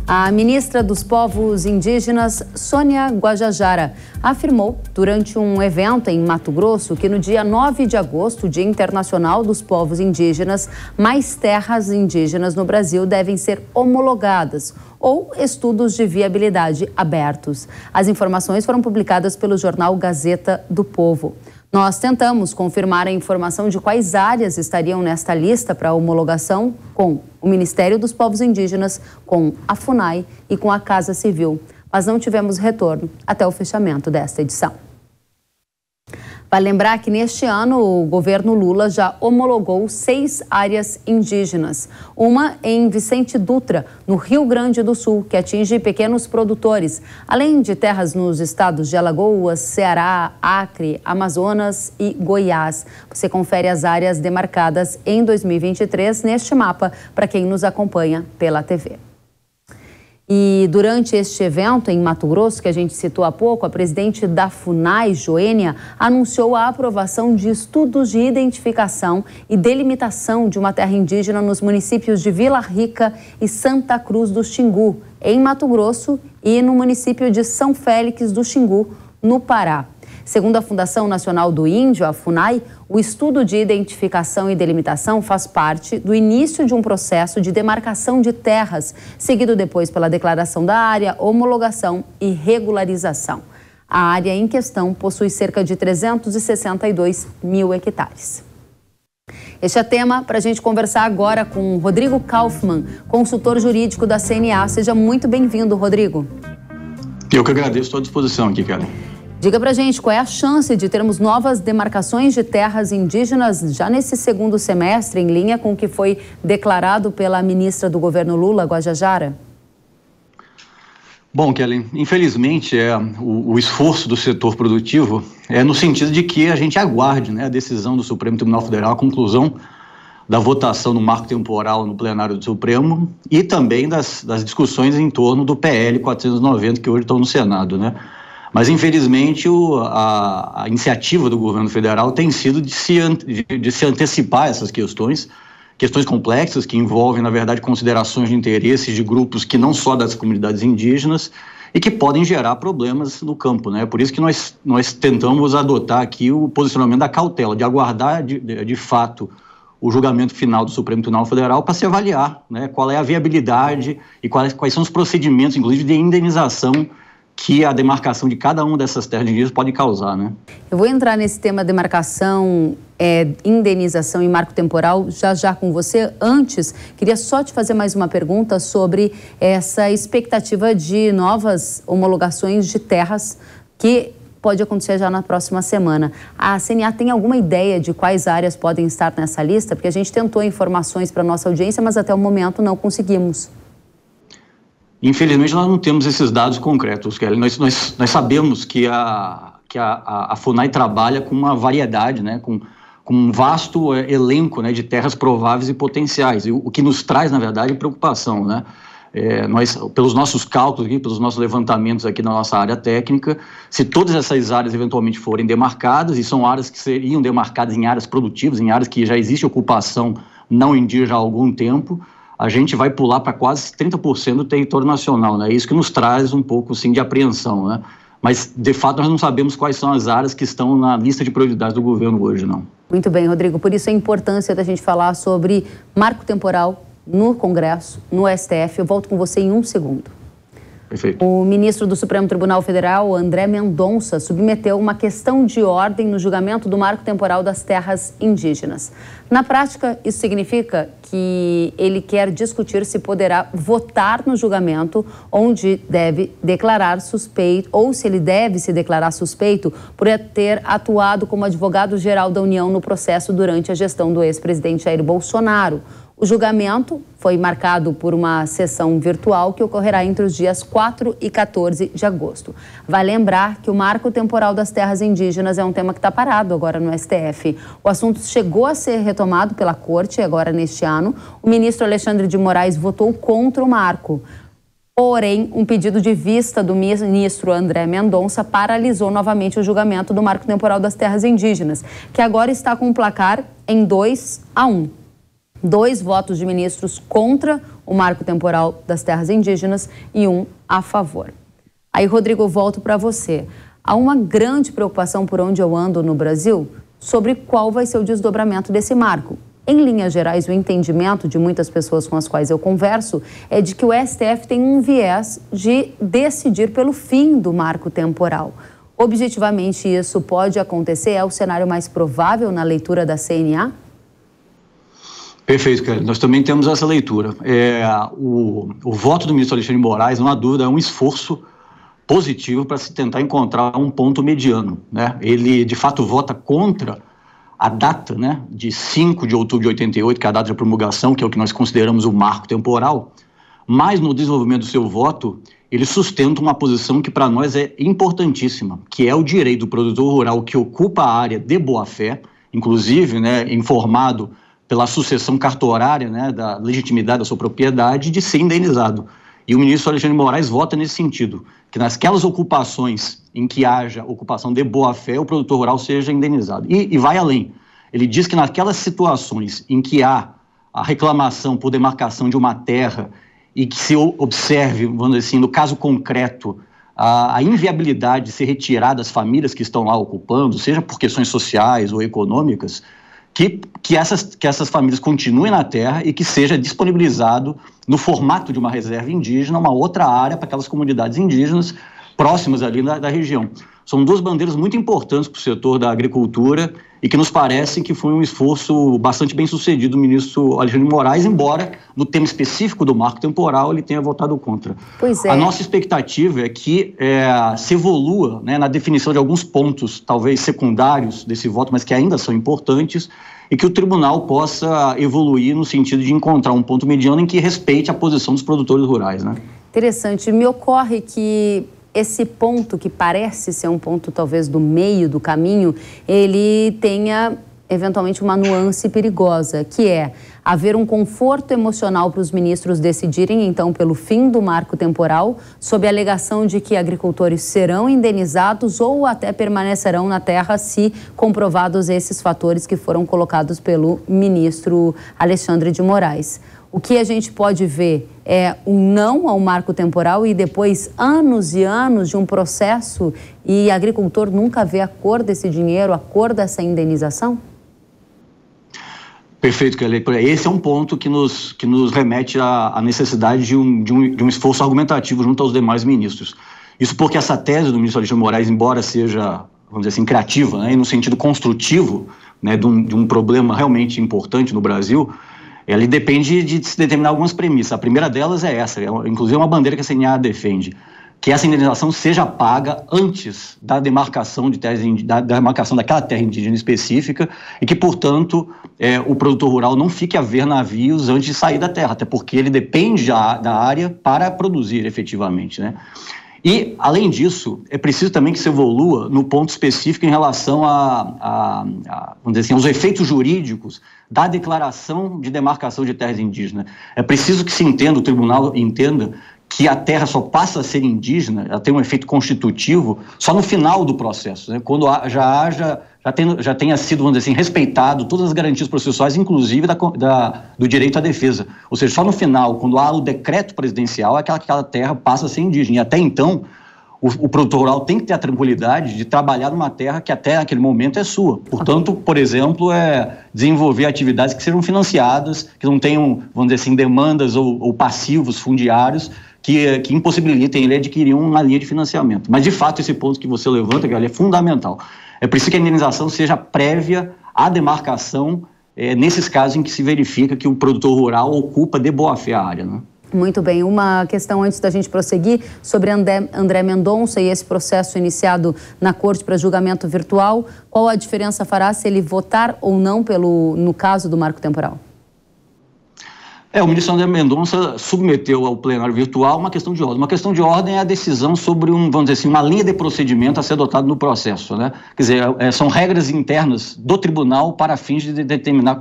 A ministra dos Povos Indígenas, Sônia Guajajara, afirmou durante um evento em Mato Grosso que no dia 9 de agosto, Dia Internacional dos Povos Indígenas, mais terras indígenas no Brasil devem ser homologadas ou estudos de viabilidade abertos. As informações foram publicadas pelo jornal Gazeta do Povo. Nós tentamos confirmar a informação de quais áreas estariam nesta lista para homologação com o Ministério dos Povos Indígenas, com a FUNAI e com a Casa Civil, mas não tivemos retorno até o fechamento desta edição. Vale lembrar que neste ano o governo Lula já homologou 6 áreas indígenas. Uma em Vicente Dutra, no Rio Grande do Sul, que atinge pequenos produtores, além de terras nos estados de Alagoas, Ceará, Acre, Amazonas e Goiás. Você confere as áreas demarcadas em 2023 neste mapa para quem nos acompanha pela TV. E durante este evento em Mato Grosso, que a gente citou há pouco, a presidente da FUNAI, Joênia, anunciou a aprovação de estudos de identificação e delimitação de uma terra indígena nos municípios de Vila Rica e Santa Cruz do Xingu, em Mato Grosso, e no município de São Félix do Xingu, no Pará. Segundo a Fundação Nacional do Índio, a FUNAI, o estudo de identificação e delimitação faz parte do início de um processo de demarcação de terras, seguido depois pela declaração da área, homologação e regularização. A área em questão possui cerca de 362 mil hectares. Este é tema para a gente conversar agora com Rodrigo Kaufmann, consultor jurídico da CNA. Seja muito bem-vindo, Rodrigo. Eu que agradeço, estou à disposição aqui, cara. Diga pra gente qual é a chance de termos novas demarcações de terras indígenas já nesse segundo semestre, em linha com o que foi declarado pela ministra do governo Lula, Guajajara? Bom, Kellen, infelizmente o esforço do setor produtivo é no sentido de que a gente aguarde, né, a decisão do Supremo Tribunal Federal, a conclusão da votação no marco temporal no plenário do Supremo e também das discussões em torno do PL 490 que hoje estão no Senado, né? Mas, infelizmente, a iniciativa do governo federal tem sido de se antecipar essas questões complexas que envolvem, na verdade, considerações de interesses de grupos que não só das comunidades indígenas e que podem gerar problemas no campo, né? Por isso que nós tentamos adotar aqui o posicionamento da cautela, de aguardar, de fato, o julgamento final do Supremo Tribunal Federal para se avaliar, né, qual é a viabilidade e quais são os procedimentos, inclusive, de indenização que a demarcação de cada uma dessas terras indígenas pode causar, né? Eu vou entrar nesse tema demarcação, indenização e marco temporal já com você. Antes, queria só te fazer mais uma pergunta sobre essa expectativa de novas homologações de terras que pode acontecer já na próxima semana. A CNA tem alguma ideia de quais áreas podem estar nessa lista? Porque a gente tentou informações para a nossa audiência, mas até o momento não conseguimos. Infelizmente, nós não temos esses dados concretos, Kelly. Nós sabemos que a FUNAI trabalha com uma variedade, né, com um vasto elenco, né, de terras prováveis e potenciais, e o que nos traz, na verdade, preocupação, né? Nós, pelos nossos cálculos aqui, pelos nossos levantamentos aqui na nossa área técnica, se todas essas áreas eventualmente forem demarcadas, e são áreas que seriam demarcadas em áreas produtivas, em áreas que já existe ocupação não indígena há algum tempo, a gente vai pular para quase 30% do território nacional, né? Isso que nos traz um pouco, sim, de apreensão, né? Mas, de fato, nós não sabemos quais são as áreas que estão na lista de prioridades do governo hoje, não. Muito bem, Rodrigo. Por isso a importância da gente falar sobre marco temporal no Congresso, no STF. Eu volto com você em um segundo. Perfeito. O ministro do Supremo Tribunal Federal, André Mendonça, submeteu uma questão de ordem no julgamento do marco temporal das terras indígenas. Na prática, isso significa que ele quer discutir se poderá votar no julgamento onde deve declarar suspeito, ou se ele deve se declarar suspeito por ter atuado como advogado-geral da União no processo durante a gestão do ex-presidente Jair Bolsonaro. O julgamento foi marcado por uma sessão virtual que ocorrerá entre os dias 4 e 14 de agosto. Vai lembrar que o marco temporal das terras indígenas é um tema que está parado agora no STF. O assunto chegou a ser retomado pela Corte agora neste ano. O ministro Alexandre de Moraes votou contra o marco. Porém, um pedido de vista do ministro André Mendonça paralisou novamente o julgamento do marco temporal das terras indígenas, que agora está com um placar em 2-1. 2 votos de ministros contra o marco temporal das terras indígenas e 1 a favor. Aí, Rodrigo, eu volto para você. Há uma grande preocupação por onde eu ando no Brasil sobre qual vai ser o desdobramento desse marco. Em linhas gerais, o entendimento de muitas pessoas com as quais eu converso é de que o STF tem um viés de decidir pelo fim do marco temporal. Objetivamente, isso pode acontecer? É o cenário mais provável na leitura da CNA? Perfeito, Kelly. Nós também temos essa leitura. O voto do ministro Alexandre de Moraes, não há dúvida, é um esforço positivo para se tentar encontrar um ponto mediano, né? Ele, de fato, vota contra a data, né, de 5 de outubro de 88, que é a data de promulgação, que é o que nós consideramos o marco temporal, mas no desenvolvimento do seu voto, ele sustenta uma posição que para nós é importantíssima, que é o direito do produtor rural que ocupa a área de boa-fé, inclusive, né, informado pela sucessão cartorária, né, da legitimidade da sua propriedade, de ser indenizado. E o ministro Alexandre de Moraes vota nesse sentido, que nasquelas ocupações em que haja ocupação de boa-fé, o produtor rural seja indenizado. E vai além. Ele diz que naquelas situações em que há a reclamação por demarcação de uma terra e que se observe, vamos dizer assim, no caso concreto, a inviabilidade de ser retirada das famílias que estão lá ocupando, seja por questões sociais ou econômicas, que essas famílias continuem na terra e que seja disponibilizado no formato de uma reserva indígena, uma outra área para aquelas comunidades indígenas próximas ali da região. São 2 bandeiras muito importantes para o setor da agricultura e que nos parece que foi um esforço bastante bem sucedido do ministro Alexandre de Moraes, embora no tema específico do marco temporal ele tenha votado contra. Pois é. A nossa expectativa é que se evolua, né, na definição de alguns pontos, talvez secundários desse voto, mas que ainda são importantes, e que o tribunal possa evoluir no sentido de encontrar um ponto mediano em que respeite a posição dos produtores rurais, né? Interessante. Me ocorre que esse ponto, que parece ser um ponto talvez do meio do caminho, ele tenha eventualmente uma nuance perigosa, que é haver um conforto emocional para os ministros decidirem, então, pelo fim do marco temporal, sob a alegação de que agricultores serão indenizados ou até permanecerão na terra se comprovados esses fatores que foram colocados pelo ministro Alexandre de Moraes. O que a gente pode ver é um não ao marco temporal e depois anos e anos de um processo e agricultor nunca vê a cor desse dinheiro, a cor dessa indenização? Perfeito, Kelly. Esse é um ponto que nos remete à necessidade de um esforço argumentativo junto aos demais ministros. Isso porque essa tese do ministro Alexandre de Moraes, embora seja, vamos dizer assim, criativa, né, e no sentido construtivo, né, de um problema realmente importante no Brasil, ele depende de se determinar algumas premissas. A primeira delas é essa, inclusive é uma bandeira que a CNA defende, que essa indenização seja paga antes da demarcação daquela terra indígena específica e que, portanto, o produtor rural não fique a ver navios antes de sair da terra, até porque ele depende da área para produzir efetivamente, né? E, além disso, é preciso também que se evolua no ponto específico em relação vamos dizer assim, aos efeitos jurídicos da declaração de demarcação de terras indígenas. É preciso que se entenda, o tribunal entenda, que a terra só passa a ser indígena, ela tem um efeito constitutivo só no final do processo, né? Quando já tenha sido, vamos dizer assim, respeitado todas as garantias processuais, inclusive do direito à defesa. Ou seja, só no final, quando há o decreto presidencial, aquela terra passa a ser indígena. E até então, o produtor rural tem que ter a tranquilidade de trabalhar numa terra que até aquele momento é sua. Portanto, por exemplo, desenvolver atividades que sejam financiadas, que não tenham, vamos dizer assim, demandas ou passivos fundiários que impossibilitem ele adquirir uma linha de financiamento. Mas, de fato, esse ponto que você levanta, Gabriel, é fundamental. É preciso que a indenização seja prévia à demarcação, nesses casos em que se verifica que o produtor rural ocupa de boa-fé a área, né? Muito bem. Uma questão antes da gente prosseguir sobre André Mendonça e esse processo iniciado na corte para julgamento virtual. Qual a diferença fará se ele votar ou não no caso do marco temporal? O ministro André Mendonça submeteu ao plenário virtual uma questão de ordem. Uma questão de ordem é a decisão sobre, vamos dizer assim, uma linha de procedimento a ser adotada no processo, né? Quer dizer, são regras internas do tribunal para fins de determinar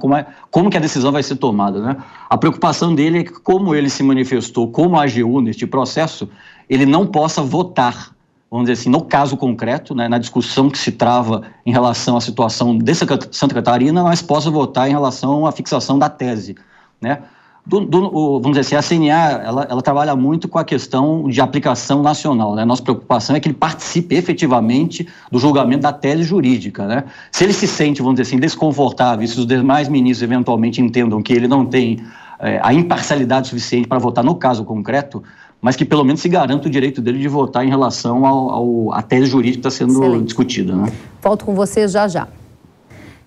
como que a decisão vai ser tomada, né? A preocupação dele é que, como ele se manifestou como AGU neste processo, ele não possa votar, vamos dizer assim, no caso concreto, né, na discussão que se trava em relação à situação de Santa Catarina, mas possa votar em relação à fixação da tese, né? Vamos dizer assim, a CNA, ela trabalha muito com a questão de aplicação nacional, né? Nossa preocupação é que ele participe efetivamente do julgamento da tese jurídica, né? Se ele se sente, vamos dizer assim, desconfortável, e se os demais ministros eventualmente entendam que ele não tem a imparcialidade suficiente para votar no caso concreto, mas que pelo menos se garanta o direito dele de votar em relação à tese jurídica que está sendo discutida, né? Volto com você já.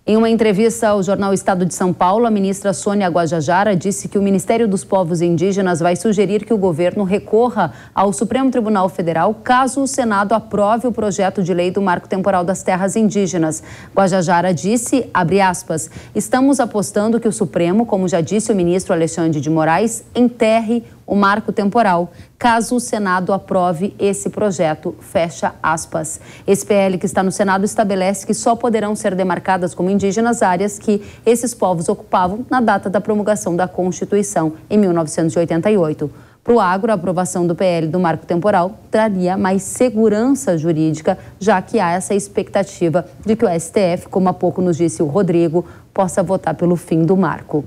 Em uma entrevista ao jornal Estado de São Paulo, a ministra Sônia Guajajara disse que o Ministério dos Povos Indígenas vai sugerir que o governo recorra ao Supremo Tribunal Federal caso o Senado aprove o projeto de lei do Marco Temporal das Terras Indígenas. Guajajara disse, abre aspas, estamos apostando que o Supremo, como já disse o ministro Alexandre de Moraes, enterre o marco temporal, caso o Senado aprove esse projeto, fecha aspas. Esse PL que está no Senado estabelece que só poderão ser demarcadas como indígenas áreas que esses povos ocupavam na data da promulgação da Constituição, em 1988. Para o agro, a aprovação do PL do marco temporal traria mais segurança jurídica, já que há essa expectativa de que o STF, como há pouco nos disse o Rodrigo, possa votar pelo fim do marco.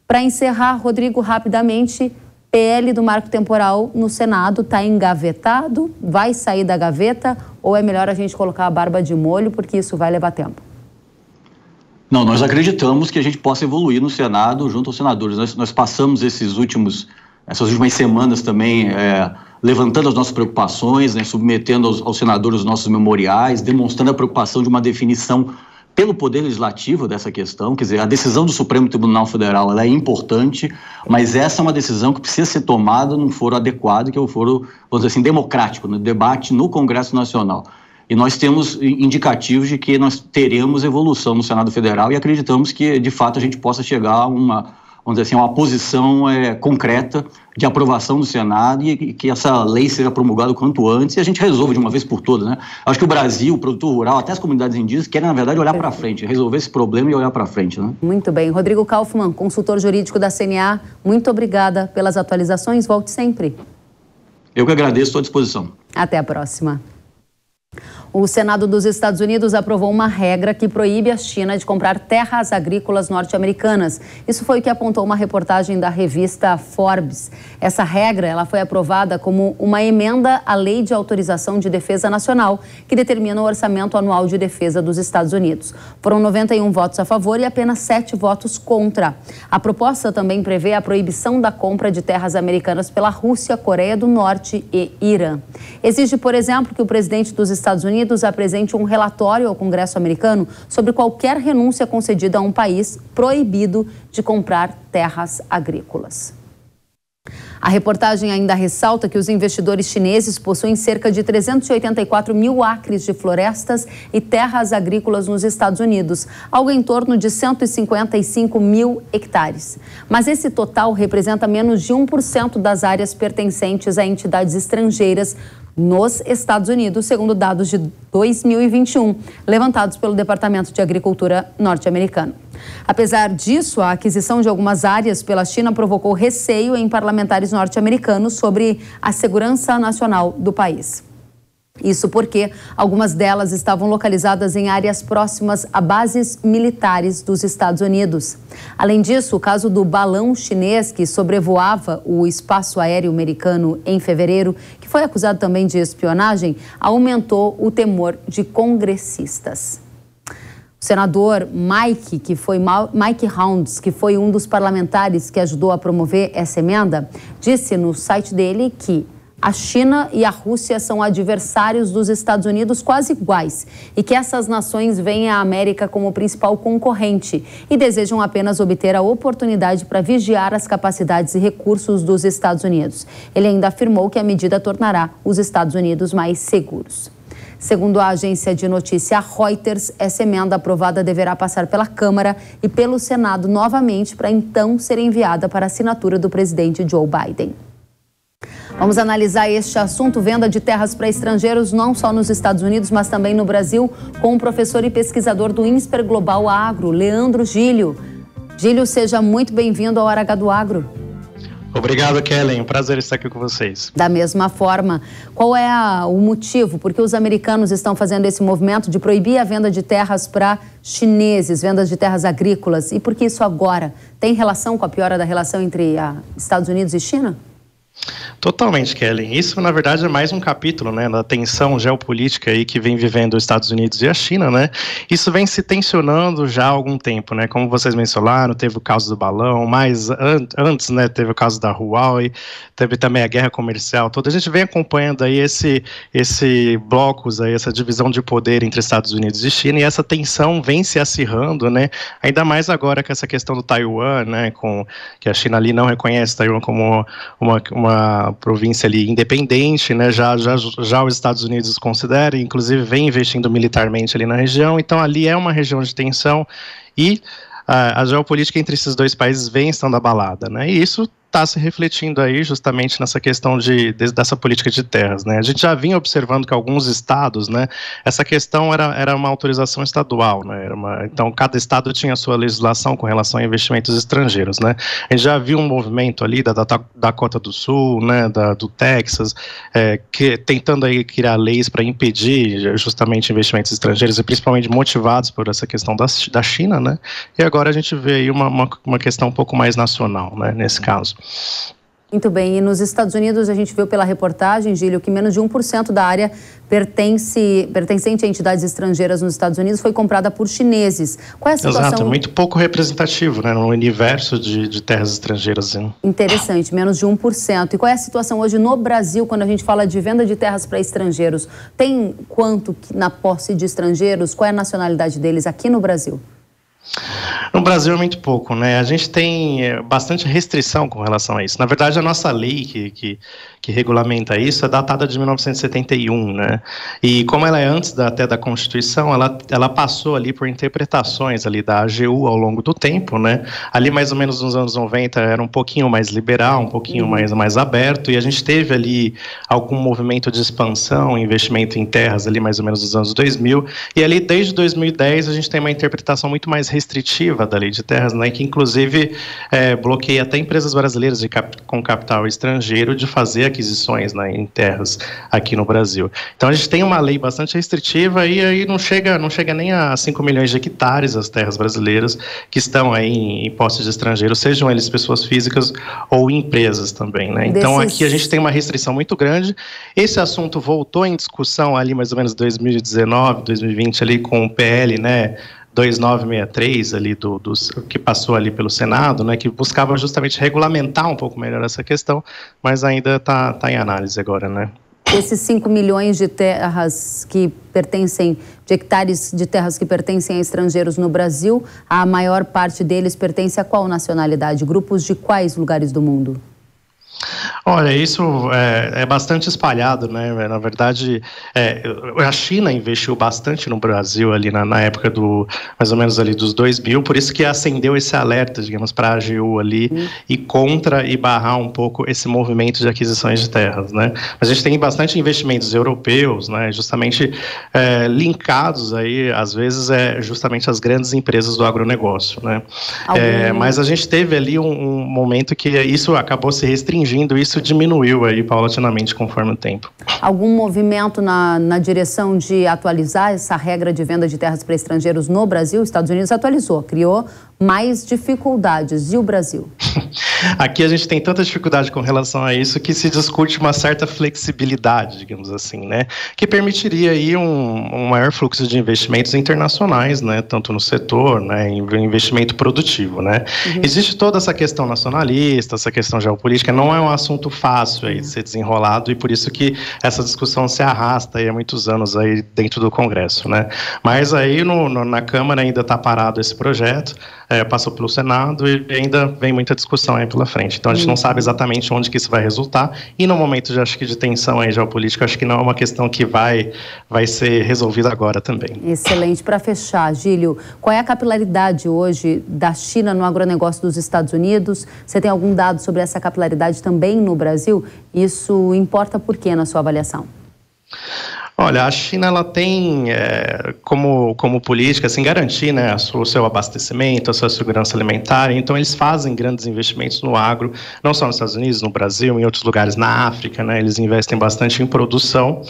Para encerrar, Rodrigo, rapidamente, PL do marco temporal no Senado está engavetado, vai sair da gaveta ou é melhor a gente colocar a barba de molho porque isso vai levar tempo? Não, nós acreditamos que a gente possa evoluir no Senado junto aos senadores. Nós passamos essas últimas semanas também levantando as nossas preocupações, né, submetendo aos senadores os nossos memoriais, demonstrando a preocupação de uma definição pelo Poder Legislativo dessa questão. Quer dizer, a decisão do Supremo Tribunal Federal ela é importante, mas essa é uma decisão que precisa ser tomada num foro adequado, que é o foro, vamos dizer assim, democrático, no debate no Congresso Nacional. E nós temos indicativos de que nós teremos evolução no Senado Federal e acreditamos que, de fato, a gente possa chegar a uma posição concreta de aprovação do Senado e que essa lei seja promulgada o quanto antes e a gente resolva de uma vez por todas, né? Acho que o Brasil, o produtor rural, até as comunidades indígenas querem, na verdade, olhar para frente, resolver esse problema e olhar para frente, né? Muito bem. Rodrigo Kaufmann, consultor jurídico da CNA, muito obrigada pelas atualizações. Volte sempre. Eu que agradeço, estou à disposição. Até a próxima. O Senado dos Estados Unidos aprovou uma regra que proíbe a China de comprar terras agrícolas norte-americanas. Isso foi o que apontou uma reportagem da revista Forbes. Essa regra ela foi aprovada como uma emenda à Lei de Autorização de Defesa Nacional, que determina o orçamento anual de defesa dos Estados Unidos. Foram 91 votos a favor e apenas 7 votos contra. A proposta também prevê a proibição da compra de terras americanas pela Rússia, Coreia do Norte e Irã. Exige, por exemplo, que o presidente dos Estados Unidos apresente um relatório ao Congresso americano sobre qualquer renúncia concedida a um país proibido de comprar terras agrícolas. A reportagem ainda ressalta que os investidores chineses possuem cerca de 384 mil acres de florestas e terras agrícolas nos Estados Unidos, algo em torno de 155 mil hectares. Mas esse total representa menos de 1% das áreas pertencentes a entidades estrangeiras nos Estados Unidos, segundo dados de 2021, levantados pelo Departamento de Agricultura norte-americano. Apesar disso, a aquisição de algumas áreas pela China provocou receio em parlamentares norte-americanos sobre a segurança nacional do país. Isso porque algumas delas estavam localizadas em áreas próximas a bases militares dos Estados Unidos. Além disso, o caso do balão chinês que sobrevoava o espaço aéreo americano em fevereiro, que foi acusado também de espionagem, aumentou o temor de congressistas. O senador Mike Rounds, que foi um dos parlamentares que ajudou a promover essa emenda, disse no site dele que a China e a Rússia são adversários dos Estados Unidos quase iguais e que essas nações veem a América como principal concorrente e desejam apenas obter a oportunidade para vigiar as capacidades e recursos dos Estados Unidos. Ele ainda afirmou que a medida tornará os Estados Unidos mais seguros. Segundo a agência de notícia Reuters, essa emenda aprovada deverá passar pela Câmara e pelo Senado novamente para então ser enviada para a assinatura do presidente Joe Biden. Vamos analisar este assunto, venda de terras para estrangeiros, não só nos Estados Unidos, mas também no Brasil, com o professor e pesquisador do INSPER Global Agro, Leandro Gílio. Gílio, seja muito bem-vindo ao Hora H do Agro. Obrigado, Kellen. Um prazer estar aqui com vocês. Da mesma forma, qual é o motivo? Por que os americanos estão fazendo esse movimento de proibir a venda de terras para chineses, vendas de terras agrícolas? E por que isso agora? Tem relação com a piora da relação entre Estados Unidos e China? Totalmente, Kellen. Isso, na verdade, é mais um capítulo, né, da tensão geopolítica aí que vem vivendo os Estados Unidos e a China, né? Isso vem se tensionando já há algum tempo, né? Como vocês mencionaram, teve o caso do balão, mas antes, né, teve o caso da Huawei, teve também a guerra comercial toda. A gente vem acompanhando aí esse blocos aí, essa divisão de poder entre Estados Unidos e China, e essa tensão vem se acirrando, né? Ainda mais agora com essa questão do Taiwan, né, com que a China ali não reconhece Taiwan como uma província ali independente, né? Já os Estados Unidos consideram, inclusive vem investindo militarmente ali na região, então ali é uma região de tensão e a geopolítica entre esses dois países vem estando abalada, né? E isso está se refletindo aí justamente nessa questão dessa política de terras, né? A gente já vinha observando que alguns estados, né, essa questão era uma autorização estadual, né? Então cada estado tinha a sua legislação com relação a investimentos estrangeiros, né? A gente já viu um movimento ali da Dakota do Sul, né, do Texas, tentando aí criar leis para impedir justamente investimentos estrangeiros e principalmente motivados por essa questão da China, né? E agora a gente vê aí uma questão um pouco mais nacional, né, nesse caso. Muito bem, e nos Estados Unidos a gente viu pela reportagem, Gílio, que menos de 1% da área pertencente a entidades estrangeiras nos Estados Unidos foi comprada por chineses. Qual é a situação? Exato, muito pouco representativo, né, no universo de terras estrangeiras. Hein? Interessante, menos de 1%. E qual é a situação hoje no Brasil, quando a gente fala de venda de terras para estrangeiros? Tem quanto na posse de estrangeiros? Qual é a nacionalidade deles aqui no Brasil? No Brasil é muito pouco, né? A gente tem bastante restrição com relação a isso. Na verdade, a nossa lei que regulamenta isso é datada de 1971, né? E como ela é antes até da Constituição, ela passou ali por interpretações ali da AGU ao longo do tempo, né? Ali mais ou menos nos anos 90 era um pouquinho mais liberal, um pouquinho mais aberto, e a gente teve ali algum movimento de expansão, investimento em terras ali mais ou menos nos anos 2000, e ali desde 2010 a gente tem uma interpretação muito mais restritiva da lei de terras, né, que inclusive bloqueia até empresas brasileiras com capital estrangeiro de fazer aquisições, né, em terras aqui no Brasil. Então a gente tem uma lei bastante restritiva e aí não chega nem a 5 milhões de hectares as terras brasileiras que estão aí em posse de estrangeiros, sejam eles pessoas físicas ou empresas também, né? Então aqui a gente tem uma restrição muito grande. Esse assunto voltou em discussão ali mais ou menos 2019, 2020 ali com o PL, né, 2963 ali que passou ali pelo Senado, né, que buscava justamente regulamentar um pouco melhor essa questão, mas ainda está em análise agora, né. Esses 5 milhões de terras que pertencem, de hectares de terras que pertencem a estrangeiros no Brasil, a maior parte deles pertence a qual nacionalidade? Grupos de quais lugares do mundo? Olha, isso é bastante espalhado, né? Na verdade, a China investiu bastante no Brasil ali na época mais ou menos ali dos 2000, por isso que acendeu esse alerta, digamos, para a AGU ali e contra e barrar um pouco esse movimento de aquisições de terras, né? Mas a gente tem bastante investimentos europeus, né? Justamente linkados aí, às vezes, justamente às grandes empresas do agronegócio, né? Mas a gente teve ali um momento que isso acabou se restringindo, isso diminuiu aí paulatinamente conforme o tempo. Algum movimento na direção de atualizar essa regra de venda de terras para estrangeiros no Brasil? Os Estados Unidos atualizou, criou mais dificuldades. E o Brasil? Aqui a gente tem tanta dificuldade com relação a isso que se discute uma certa flexibilidade, digamos assim, né? Que permitiria aí um maior fluxo de investimentos internacionais, né? Tanto no setor, né? Investimento produtivo, né? Existe toda essa questão nacionalista, essa questão geopolítica, não é um assunto fácil aí de ser desenrolado e por isso que essa discussão se arrasta aí há muitos anos aí dentro do Congresso, né? Mas aí na Câmara ainda está parado esse projeto, passou pelo Senado e ainda vem muita discussão aí pela frente. Então a gente não sabe exatamente onde que isso vai resultar e no momento de tensão aí geopolítica, acho que não é uma questão que vai ser resolvida agora também. Excelente. Para fechar, Gílio, qual é a capilaridade hoje da China no agronegócio dos Estados Unidos? Você tem algum dado sobre essa capilaridade também no Brasil? Isso importa por quê na sua avaliação? Olha, a China ela tem como política assim, garantir, né, o seu abastecimento, a sua segurança alimentar. Então eles fazem grandes investimentos no agro, não só nos Estados Unidos, no Brasil, em outros lugares na África, né, eles investem bastante em produção,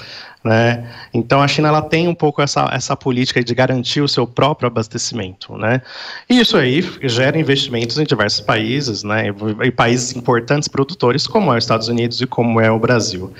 né? Então a China ela tem um pouco essa política de garantir o seu próprio abastecimento, né? E isso aí gera investimentos em diversos países, né? E países importantes produtores como é os Estados Unidos e como é o Brasil.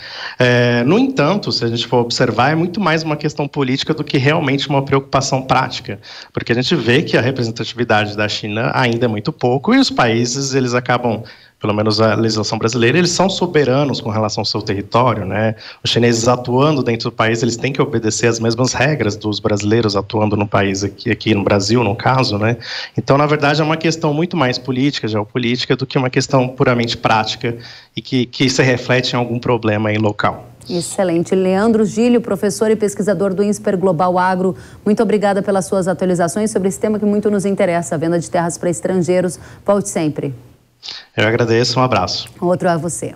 No entanto, se a gente for observar, é muito mais uma questão política do que realmente uma preocupação prática, porque a gente vê que a representatividade da China ainda é muito pouco e os países eles acabam, pelo menos a legislação brasileira, eles são soberanos com relação ao seu território, né? Os chineses atuando dentro do país, eles têm que obedecer as mesmas regras dos brasileiros atuando no país, aqui no Brasil, no caso, né? Então, na verdade, é uma questão muito mais política, geopolítica, do que uma questão puramente prática e que se reflete em algum problema aí local. Excelente. Leandro Gílio, professor e pesquisador do INSPER Global Agro, muito obrigada pelas suas atualizações sobre esse tema que muito nos interessa, a venda de terras para estrangeiros. Volte sempre. Eu agradeço, um abraço. Outro a você.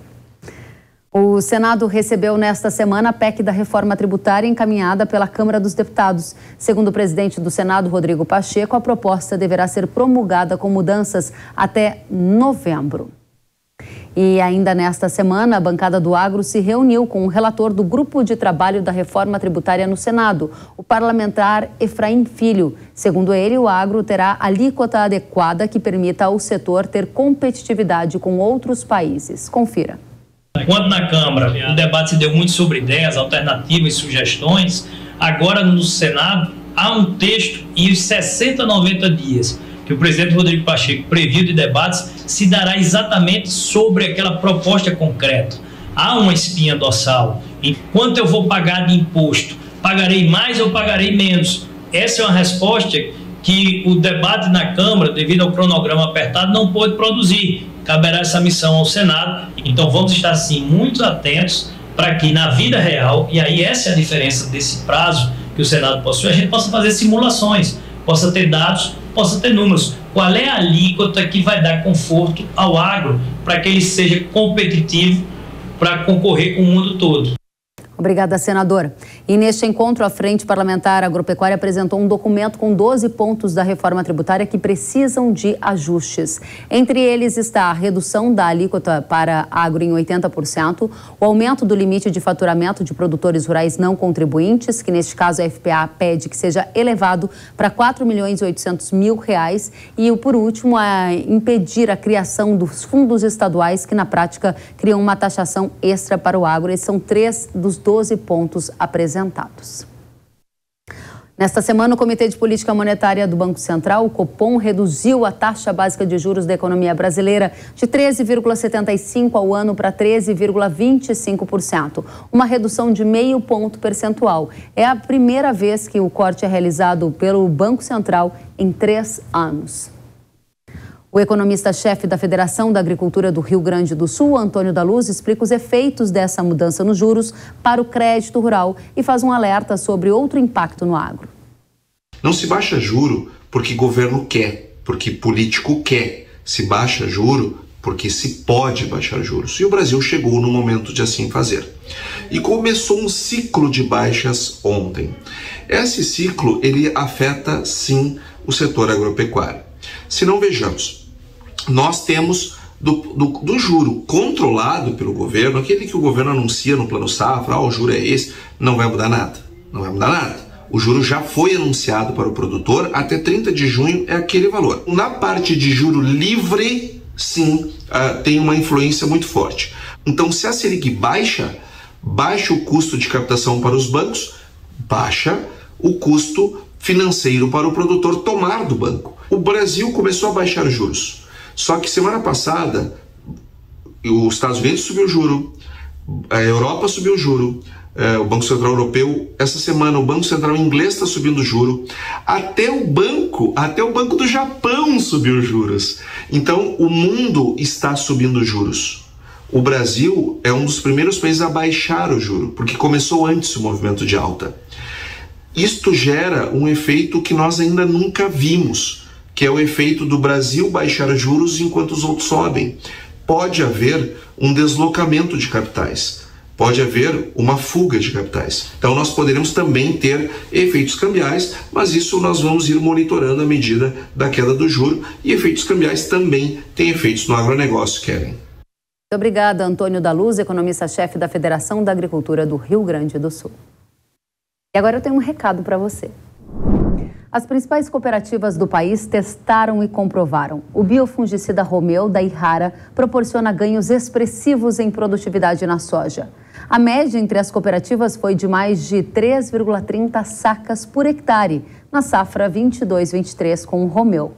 O Senado recebeu nesta semana a PEC da reforma tributária encaminhada pela Câmara dos Deputados. Segundo o presidente do Senado, Rodrigo Pacheco, a proposta deverá ser promulgada com mudanças até novembro. E ainda nesta semana, a bancada do Agro se reuniu com o relator do Grupo de Trabalho da Reforma Tributária no Senado, o parlamentar Efraim Filho. Segundo ele, o agro terá alíquota adequada que permita ao setor ter competitividade com outros países. Confira. Enquanto na Câmara o debate se deu muito sobre ideias, alternativas e sugestões, agora no Senado há um texto e os 60 a 90 dias que o presidente Rodrigo Pacheco previu de debates se dará exatamente sobre aquela proposta concreta. Há uma espinha dorsal. Enquanto eu vou pagar de imposto, pagarei mais ou pagarei menos? Essa é uma resposta que o debate na Câmara, devido ao cronograma apertado, não pôde produzir. Caberá essa missão ao Senado. Então vamos estar, sim, muito atentos para que na vida real, e aí essa é a diferença desse prazo que o Senado possui, a gente possa fazer simulações, possa ter dados, possa ter números. Qual é a alíquota que vai dar conforto ao agro para que ele seja competitivo para concorrer com o mundo todo? Obrigada, senadora. E neste encontro, a Frente Parlamentar Agropecuária apresentou um documento com 12 pontos da reforma tributária que precisam de ajustes. Entre eles está a redução da alíquota para agro em 80%, o aumento do limite de faturamento de produtores rurais não contribuintes, que neste caso a FPA pede que seja elevado para R$ 4.800.000, e por último, a impedir a criação dos fundos estaduais que na prática criam uma taxação extra para o agro. Esses são 3 dos 12 pontos apresentados. Nesta semana, o Comitê de Política Monetária do Banco Central, o Copom, reduziu a taxa básica de juros da economia brasileira de 13,75% ao ano para 13,25%, uma redução de 0,5 ponto percentual. É a primeira vez que o corte é realizado pelo Banco Central em 3 anos. O O economista-chefe da Federação da Agricultura do Rio Grande do Sul, Antônio da Luz, explica os efeitos dessa mudança nos juros para o crédito rural e faz um alerta sobre outro impacto no agro. Não se baixa juro porque governo quer, porque político quer. Se baixa juro porque se pode baixar juros. E o Brasil chegou no momento de assim fazer. E começou um ciclo de baixas ontem. Esse ciclo, ele afeta, sim, o setor agropecuário. Se não, vejamos, nós temos do juro controlado pelo governo, aquele que o governo anuncia no Plano Safra, o juro é esse, não vai mudar nada. Não vai mudar nada. O juro já foi anunciado para o produtor, até 30 de junho é aquele valor. Na parte de juro livre, sim, tem uma influência muito forte. Então, se a Selic baixa o custo de captação para os bancos, baixa o custo financeiro para o produtor tomar do banco. O Brasil começou a baixar os juros. Só que semana passada, os Estados Unidos subiu o juro, a Europa subiu o juro, o Banco Central Europeu, essa semana o Banco Central Inglês está subindo o juro, até o Banco do Japão subiu os juros. Então o mundo está subindo os juros. O Brasil é um dos primeiros países a baixar o juro, porque começou antes o movimento de alta. Isto gera um efeito que nós ainda nunca vimos, que é o efeito do Brasil baixar juros enquanto os outros sobem. Pode haver um deslocamento de capitais. Pode haver uma fuga de capitais. Então nós poderemos também ter efeitos cambiais, mas isso nós vamos ir monitorando à medida da queda do juro, e efeitos cambiais também têm efeitos no agronegócio, Kellen. Muito obrigada, Antônio da Luz, economista-chefe da Federação da Agricultura do Rio Grande do Sul. E agora eu tenho um recado para você. As principais cooperativas do país testaram e comprovaram. O biofungicida Romeu da Yara proporciona ganhos expressivos em produtividade na soja. A média entre as cooperativas foi de mais de 3,30 sacas por hectare na safra 22-23 com o Romeu.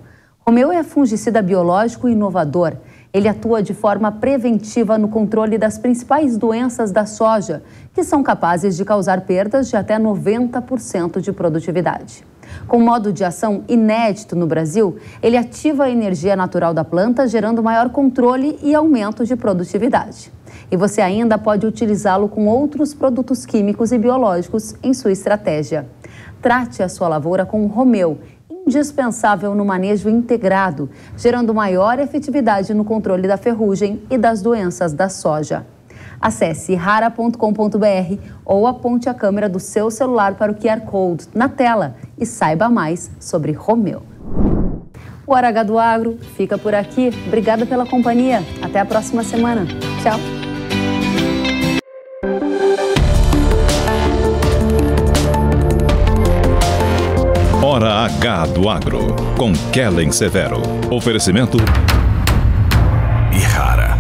Romeu é fungicida biológico inovador. Ele atua de forma preventiva no controle das principais doenças da soja, que são capazes de causar perdas de até 90% de produtividade. Com modo de ação inédito no Brasil, ele ativa a energia natural da planta, gerando maior controle e aumento de produtividade. E você ainda pode utilizá-lo com outros produtos químicos e biológicos em sua estratégia. Trate a sua lavoura com o Romeu, indispensável no manejo integrado, gerando maior efetividade no controle da ferrugem e das doenças da soja. Acesse yara.com.br ou aponte a câmera do seu celular para o QR Code na tela e saiba mais sobre Romeu. O Hora H do Agro fica por aqui. Obrigada pela companhia. Até a próxima semana. Tchau. Hora H do Agro, com Kellen Severo. Oferecimento Yara.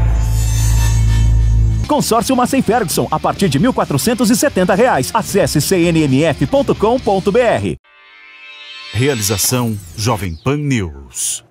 Consórcio Massey Ferguson, a partir de R$ 1.470. Acesse cnmf.com.br. Realização Jovem Pan News.